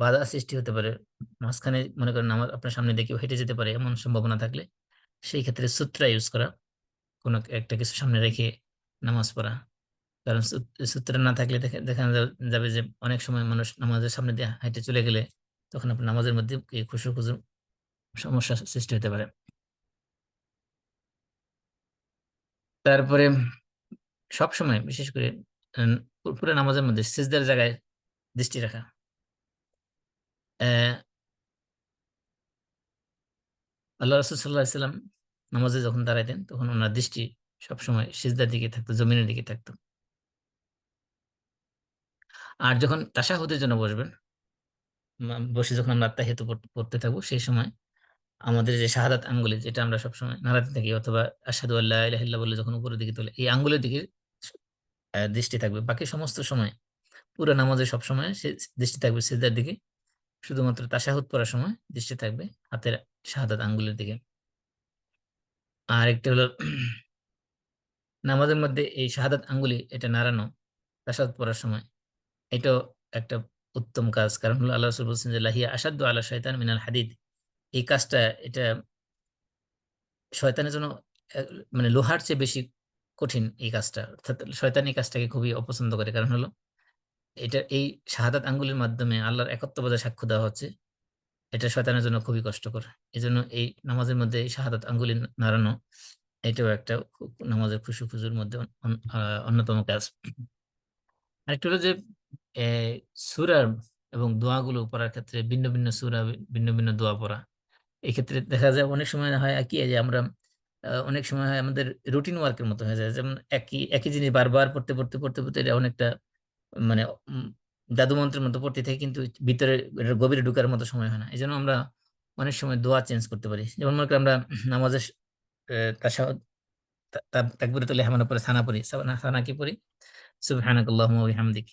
বাধা সৃষ্টি হতে পারে, মাঝখানে মনে করেন নামাজ আপনার সামনে দিয়ে কেউ হেঁটে যেতে পারে এমন সম্ভাবনা থাকলে, সেই ক্ষেত্রে সূত্রা ইউজ করা, কোনো একটা কিছু সামনে রেখে নামাজ পড়া। কারণ সূত্র না থাকলে দেখা যাবে যে অনেক সময় মানুষ নামাজের সামনে দিয়ে হেঁটে চলে গেলে, তখন আপনার নামাজের মধ্যে এই খুশু খুশু সমস্যা সৃষ্টি হতে পারে। তারপরে সব সময় বিশেষ করে আহ, পুরো নামাজের মধ্যে সিজদার জায়গায় দৃষ্টি রাখা। আল্লাহ রাসূল সাল্লাল্লাহু আলাইহি সাল্লাম নামাজে যখন দাঁড়াইতেন, তখন ওনার দৃষ্টি সবসময় সিজদার দিকে থাকতো, জমিনের দিকে থাকতো। আর যখন তাশাহুদের জন্য বসবেন, বসে যখন আমরা আত্তাহিয়াতু পড়তে থাকবো, সেই সময় আমাদের যে শাহাদাত আঙ্গুলি, যেটা আমরা সবসময় নাড়াতে থাকি, অথবা আশহাদু আল্লা ইলাহা ইল্লাল্লাহ বলে যখন উপরের দিকে তোলে, এই আঙ্গুলের দিকে দৃষ্টি থাকবে। বাকি সমস্ত সময় পুরো নামাজে সবসময় সে দৃষ্টি থাকবে সিজদার দিকে, শুধুমাত্র তাশাহুদ পড়ার সময় দৃষ্টি থাকবে হাতের শাহাদাত আঙ্গুলের দিকে। আর একটা হলো নামাজের মধ্যে এই শাহাদাত আঙ্গুলি এটা নাড়ানো তাশাহুদ পড়ার সময়, এটাও একটা উত্তম কাজ। কারণ হলো আল্লাহ রাসূল বলছেন যে লাহিয়া আসাদ্দু আলা শাইতান মিনাল হাদিদ। এই কাজটা এটা শয়তানের জন্য আহ, মানে লোহার চেয়ে বেশি কঠিন এই কাজটা, অর্থাৎ শয়তান এই কাজটাকে খুবই অপছন্দ করে। কারণ হলো এটা এই শাহাদাত আঙ্গুলের মাধ্যমে আল্লাহর একত্ববাদের সাক্ষ্য দেওয়া হচ্ছে, এটা শয়তানের জন্য খুবই কষ্টকর। এই জন্য এই নামাজের মধ্যে এই শাহাদাত আঙ্গুলি নাড়ানো এটাও একটা নামাজের খুশু খুজুর মধ্যে অন্যতম কাজ। আরেকটা হলো যে সূরা এবং দোয়াগুলো পড়ার ক্ষেত্রে ভিন্ন ভিন্ন সূরা, ভিন্ন ভিন্ন দোয়া পড়া। এক্ষেত্রে দেখা যায় অনেক সময় হয় কি যে আমরা অনেক সময় হয় আমাদের রুটিন ওয়ার্কের মতো হয়ে যায়, যেমন একই একই জিনিস বারবার পড়তে পড়তে পড়তে পড়তে এটা অনেকটা মানে জাদু মন্ত্রের মতো পড়তে থাকে, কিন্তু ভিতরে এটার গভীরে ঢুকার মতো সময় হয় না। এই জন্য আমরা অনেক সময় দোয়া চেঞ্জ করতে পারি। যেমন মনে করি আমরা নামাজের তাশাহুদ তাকবীরাতুল ইহরামের পরে সানা পড়ি, সানা কি পড়ি? সুবহানাকাল্লাহুম্মা ওয়া বিহামদিক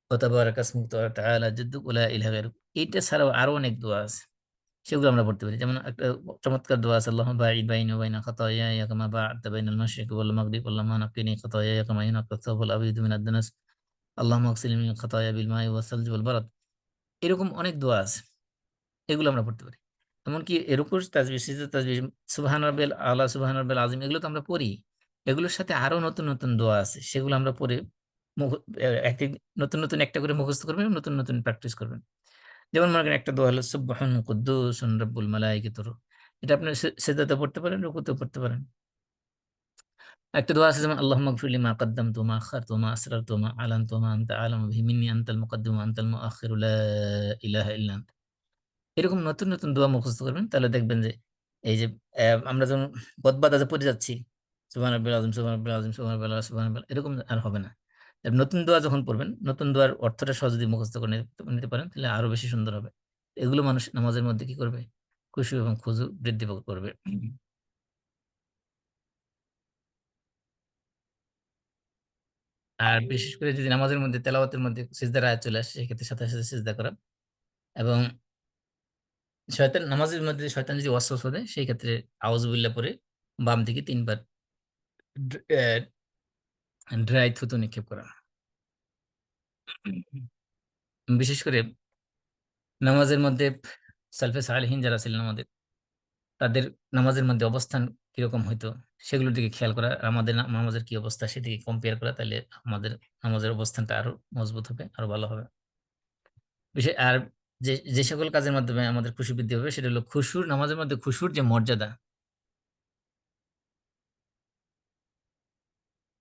ওয়া তাবারাকা ইসমুকা ওয়া তাআলা জাদ্দুক ওয়া লা ইলাহা গায়রুক। এইটা ছাড়াও আরো অনেক দোয়া আছে, সেগুলো আমরা পড়তে পারি। যেমন একটা চমৎকার দোয়া আছে, আল্লাহুম্মা বাঈদ বাইনি ওয়া বাইনা খাতায়ায়া কামা বা'আদতা বাইনাল মাশরিকি ওয়াল মাগরিব আল্লাহুম্মা নাক্কিনি খাতায়ায়া কামা ইউনাক্কা আত-থাওবুল আবীদু মিনাদ দানাস আল্লাহুম্মা আগসিলনি মিন খাতায়া বিল মাই ওয়াস সালজি ওয়াল বারাদ। এরকম অনেক দোয়া আছে, এগুলো আমরা পড়তে পারি। এমনকি রুকুর তাসবিহ, সিজদার তাসবিহ, সুবহান রাব্বিয়াল আলা, সুবহান রাব্বিয়াল আযীম, এগুলো তো আমরা পড়ি। এগুলোর সাথে আরো নতুন নতুন দোয়া আছে, সেগুলো আমরা পড়ে মুখ একদিন নতুন নতুন একটা করে মুখস্থ করবেন, নতুন নতুন প্র্যাকটিস করবেন। যেমন মনে করেন একটা দোয়া হলো সুবহান কুদ্দুসুন রাব্বুল মালাইকাতুর রূহ। এটা আপনি সিজদাতে পড়তে পারেন, রুকুতেও পড়তে পারেন। একটা দোয়া আছে যেমন আল্লাহুম্মা গফিরলি মা কদ্দামতু ওয়া মা আখখারতু ওয়া মা আসরারতু ওয়া মা আ'লানতু ওয়া মা আনতা আ'লামু বিহি মিন্নী আনতাল মুকদ্দিমু ওয়া আনতাল মুআখিরু লা ইলাহা ইল্লা আনতা। এরকম নতুন নতুন দোয়া মুখস্থ করবেন, তাহলে দেখবেন যে এই যে আমরা যখন বদবাদাজে পড়ে যাচ্ছি সুবহান রাব্বিল আযীম, সুবহান রাব্বিল আযীম, সুবহান রাব্বিল আযীম, সুবহান রাব্বিল, এরকম আর হবে না। নতুন দোয়া যখন পড়বেন, নতুন দোয়ার অর্থটা সহজ যদি মুখস্থ করে নিতে পারেন, তাহলে আরো বেশি সুন্দর হবে। এগুলো মানুষ নামাজের মধ্যে কি করবে? খুশু এবং খুজু বৃদ্ধি করবে। আর বিশেষ করে যদি নামাজের মধ্যে তেলাওয়াতের মধ্যে সিজদার আয়াত চলে আসে, সেক্ষেত্রে সাথে সাথে সিজদা করা। এবং শয়তান নামাজের মধ্যে শয়তান যদি ওয়াসওয়াসা দেয়, সেই ক্ষেত্রে আউযু বিল্লাহ পড়ে বাম দিকে ৩ বার ড্রাই থুতু নিক্ষেপ করা। বিশেষ করে নামাজের মধ্যে সালফে সালেহীন যারা ছিলেন আমাদের, তাদের নামাজের মধ্যে অবস্থান কিরকম হইতো সেগুলোর দিকে খেয়াল করা, আর আমাদের নামাজের কি অবস্থা সেদিকে কম্পেয়ার করা, তাহলে আমাদের নামাজের অবস্থানটা আরো মজবুত হবে, আরো ভালো হবে। বিষয় আর যে যে সকল কাজের মাধ্যমে আমাদের খুশি বৃদ্ধি হবে, সেটা হলো খুশুর, নামাজের মধ্যে খুশুর যে মর্যাদা,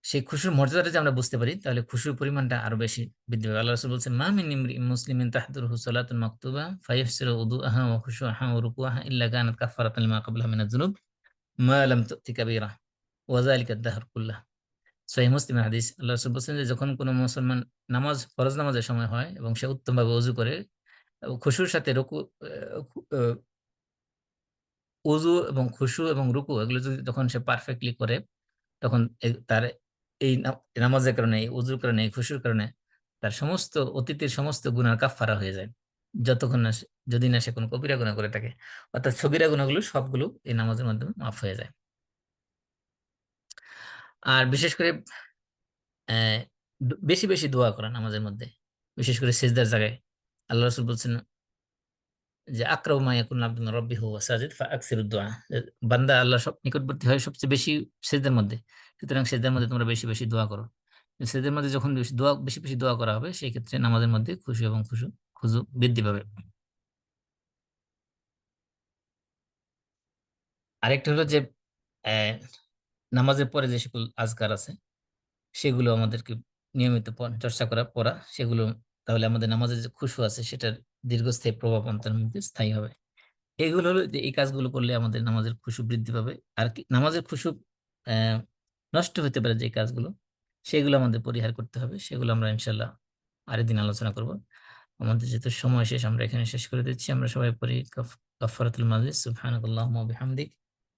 সেই খুশুর মর্যাদাটা যে আমরা বুঝতে পারি, তাহলে খুশুর পরিমাণটা আরো বেশি বৃদ্ধি পাবে। আল্লাহ রাসূল বলছেন মা মিন ইমরিইন মুসলিমিন তাহদুরুহু সালাতুন মাকতুবা ফায়াহসিরু উযুআহা ওয়া খুশুআহা ওয়া রুকুআহা ইল্লা কানাত কাফফারাতান লিমা ক্বাবলাহা মিনাজ যুনুব মা লাম তু'তি কাবীরা ওয়া যালিকা আদ-দাহর কুল্লাহ। সহিহ মুসলিমের হাদিস। আল্লাহ রাসূল বলছেন যে যখন কোনো মুসলমান নামাজ, ফরজ নামাজের সময় হয় এবং সে উত্তমভাবে ওযু করে এবং খুশুর সাথে উযু এবং খুশু এবং রুকু এগুলো যদি তখন সে পারফেক্টলি করে, তখন তার এই নামাজের কারণে, এই উযুর কারণে, এই খুশুর কারণে তার সমস্ত অতীতের সমস্ত গুনাহ কাফফারা হয়ে যায়। যতক্ষণ না যদি না সে কোনো কবিরা গুনাহ করে থাকে, অর্থাৎ সগীরা গুনাহগুলো সবগুলো এই নামাজের মাধ্যমে মাফ হয়ে যায়। আর বিশেষ করে আহ, বেশি বেশি দোয়া করা নামাজের মধ্যে, বিশেষ করে সিজদার জায়গায়। আল্লাহ রাসূল বলছেন যে আকরাবু মা ইয়াকুনু আল-আবদু মিন রাব্বিহি ওয়া হুয়া সাজিদ ফাআকসিরুদ দুআ। বান্দা আল্লাহ সব নিকটবর্তী হয় সবচেয়ে বেশি সিজদার মধ্যে, সুতরাং সিজদার মধ্যে তোমরা বেশি বেশি দোয়া করো। সিজদার মধ্যে যখন বেশি বেশি দোয়া করা হবে, সেই ক্ষেত্রে নামাজের মধ্যে খুশু এবং খুজু বৃদ্ধি পাবে। আরেকটা হলো যে আহ, নামাজের পরে যে সকল আজকার আছে, সেগুলো আমাদেরকে নিয়মিত চর্চা করা, পড়া, সেগুলো, তাহলে আমাদের নামাজের যে খুশু আছে সেটার দীর্ঘস্থায়ী প্রভাব অন্তরের মধ্যে স্থায়ী হবে। এগুলো হলো যে এই কাজগুলো করলে আমাদের নামাজের খুশু বৃদ্ধি পাবে। আর কি নামাজের খুশু আহ নষ্ট হতে পারে যে কাজগুলো, সেগুলো আমাদের পরিহার করতে হবে। সেগুলো আমরা ইনশাল্লাহ আরেকদিন আলোচনা করব। আমাদের যেহেতু সময় শেষ, আমরা এখানে শেষ করে দিচ্ছি। আমরা সবাই পড়ি কাফারাতুল মাজলিস, সুবহানাকাল্লাহুম্মা ওয়া বিহামদিক,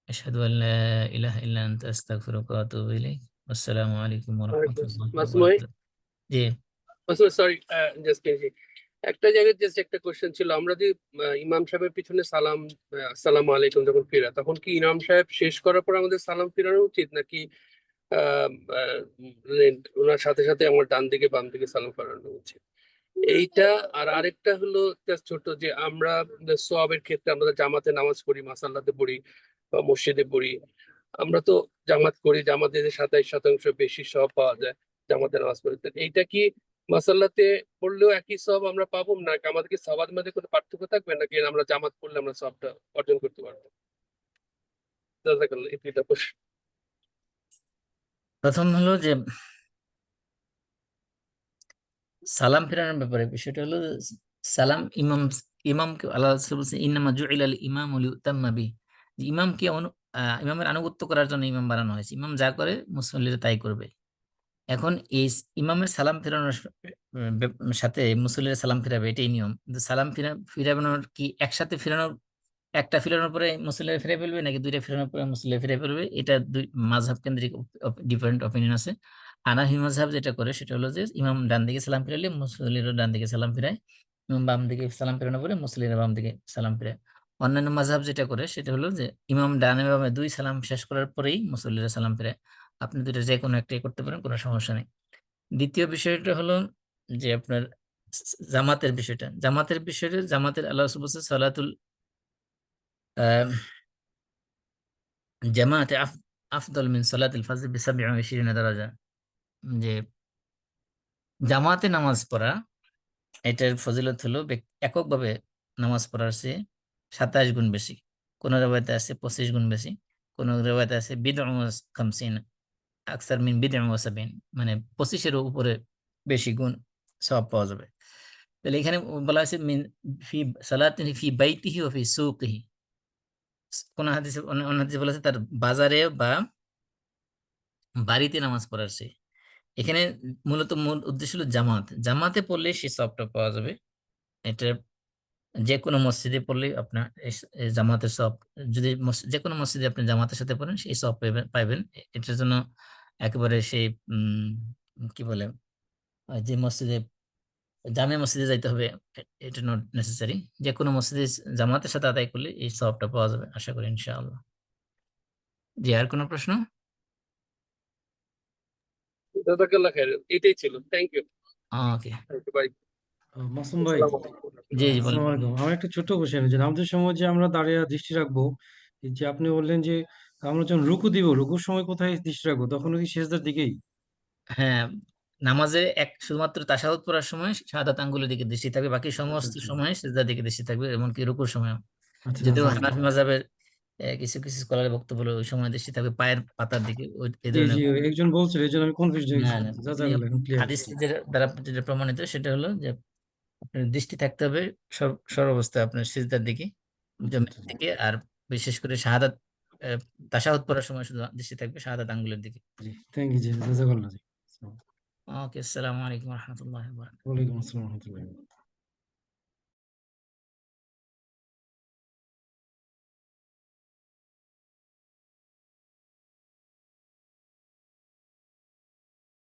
আশহাদু আল লা ইলাহা ইল্লা আনতা আস্তাগফিরুকা ওয়া আতুবু ইলাইক। আসসালামু আলাইকুম ওয়া Alaikum. রাহমাতুল্লাহি ওয়া Masmoy, বারাকাতুহু। জি। Masmoy, sorry, just kidding. একটা জায়গায় জাস্ট একটা কোশ্চেন ছিল, আমরা যে ইমাম সাহেবের পিছনে সালাম আসসালামু আলাইকুম যখন ফিরা, তখন কি ইমাম সাহেব শেষ করার পর আমাদের সালাম ফিরানো উচিত, নাকি আহ আহ, মানে ওনার সাথে সাথে আমার ডান দিকে বাম দিকে সালাম ফেরানো উচিত? এইটা। আর আরেকটা হলো just ছোট, যে আমরা সোয়াবের ক্ষেত্রে আমরা জামাতে নামাজ পড়ি, মাসাল্লাতে পড়ি বা মসজিদে পড়ি। আমরা তো জামাত করি, জামাতে যে 27% বেশি সওয়াব পাওয়া যায় জামাতে নামাজ পড়লে, তো এইটা কি মাসাল্লাতে পড়লেও একই সওয়াব আমরা পাবো, না আমাদের কি সওয়াবের মধ্যে কোনো পার্থক্য থাকবে, নাকি আমরা জামাত পড়লে আমরা সওয়াবটা অর্জন করতে পারবো? জাযাকাল্লাহ, এই দুইটা প্রশ্ন। প্রথম হলো যে সালাম ফেরানোর ব্যাপারে বিষয়টা হলো যে সালাম ইমামকে আল্লাহ রাসূল বলছেন ইন্নামা জুইলাল ইমামু লিউতাম্মা বিহি, যে ইমামকে ইমামের আনুগত্য করার জন্য ইমাম বানানো হয়েছে, ইমাম যা করে মুসল্লিরা তাই করবে। এখন এই ইমামের সালাম ফেরানোর সাথে মুসল্লিরা সালাম ফিরাবে, এটাই নিয়ম। কিন্তু সালাম ফিরানোর কি একসাথে ফিরানোর, একটা ফিরানোর পরে মুসল্লিরা ফিরে ফেলবে, নাকি দুইটা ফিরানোর পরে মুসল্লিরা ফিরে ফেলবে, এটা দুই মাযহাব কেন্দ্রিক ডিফারেন্ট অপিনিয়ন আছে। হানাফি মাযহাব যেটা করে সেটা হলো যে ইমাম ডান দিকে সালাম ফিরালে মুসল্লিরা ডান দিকে সালাম ফিরায়, ইমাম বাম দিকে সালাম ফিরানোর পরে মুসল্লিরা বাম দিকে সালাম ফিরায়। অন্যান্য মাযহাব যেটা করে সেটা হলো যে ইমাম ডানে বামে দুই সালাম শেষ করার পরেই মুসল্লিরা সালাম ফিরায়। আপনি দুটো যে কোনো একটাই করতে পারেন, কোনো সমস্যা নেই। দ্বিতীয় বিষয়টা হলো যে আপনার জামাতের বিষয়টা, জামাতের আল্লাহ রাসূল বলছে সালাতুল আহ, জামাতে আফদল মিন সালাতিল ফাজর বি 27 দারাজা, যে জামাতে নামাজ পড়া এটার ফজিলত হলো এককভাবে নামাজ পড়ার চেয়ে 27 গুণ বেশি। কোন রেওয়ায়েতে আছে 25 গুণ বেশি, কোন রেওয়ায়েতে আছে বিদউ ওয়া খামসিন আকসার মিন বিদউ ওয়া সাবিন, মানে 25-এর উপরে বেশি গুণ সওয়াব পাওয়া যাবে। তাহলে এখানে বলা আছে মিন ফি সালাতিহি ফি বাইতিহি ওয়া ফি সুকিহি, কোন হাদিসে অন্য হাদিসে বলা আছে তার বাজারে বা বাড়িতে নামাজ পড়ার চেয়ে। এখানে মূলত মূল উদ্দেশ্য হলো জামাতে পড়লে সেই সওয়াবটা পাওয়া যাবে। এটা যে কোনো মসজিদে পড়লে আপনার এই জামাতের সওয়াব, যদি যে কোনো মসজিদে আপনি জামাতের সাথে পড়েন সেই সওয়াব পাইবেন। এটার জন্য একেবারে সেই কি বলে যে মসজিদে জামে মসজিদে যাইতে হবে এটা নট নেসেসারি। যে কোনো মসজিদে জামাতের সাথে আদায় করলে এই সওয়াবটা পাওয়া যাবে আশা করি ইনশাআল্লাহ। জি, আর কোনো প্রশ্ন? জাযাকাল্লাহ খাইর, এটাই ছিল। Thank you. Okay, thank you, bye. Masum ভাই, আসসালামু আলাইকুম। জি জি বলেন। আসসালামু আলাইকুম। আমার একটা ছোট্ট কোশ্চেন, যে আমাদের সময় যে আমরা দাঁড়িয়ে দৃষ্টি রাখবো, এই যে আপনি বললেন যে আমরা যখন রুকু দিব, রুকুর সময় কোথায় দৃষ্টি রাখবো? তখন কি সেজদার দিকেই? হ্যাঁ, নামাজে শুধুমাত্র তাশাহুদ পড়ার সময় শাহাদাত আঙ্গুলের দিকে দৃষ্টি থাকবে, বাকি আচ্ছা সমস্ত আচ্ছা সময় সিজদার দিকে দৃষ্টি থাকবে, এমনকি রুকুর সময়। আচ্ছা যদিও আচ্ছা। হানাফি মাযহাবের কিছু কিছু স্কলারের বক্তব্য হলো ওই সময় দৃষ্টি থাকবে পায়ের পাতার দিকে, ওই এই জি ধরনের। জি, একজন বলছিল, এই জন্য আমি কনফিউজ হয়ে না গেছিলাম। না, যা যা আপনি গেল, এখন ক্লিয়ার। হাদিস দ্বারা যেটা প্রমাণিত সেটা হলো যে আপনার দৃষ্টি থাকতে হবে সর্বাবস্থায় আপনার সিজদার দিকে, আচ্ছা জমির আচ্ছা। দিকে। আর বিশেষ করে শাহাদাত তাশাহুদ পড়ার সময় শুধু দৃষ্টি থাকবে শাহাদাত আঙ্গুলের দিকে। জি, থ্যাংক ইউ জি, জাযাকাল্লাহ জি। ওকে, আসসালামু আলাইকুম রহমতুল্লাহ। ওয়ালাইকুম আসসালাম ওয়া রাহমাতুল্লাহি।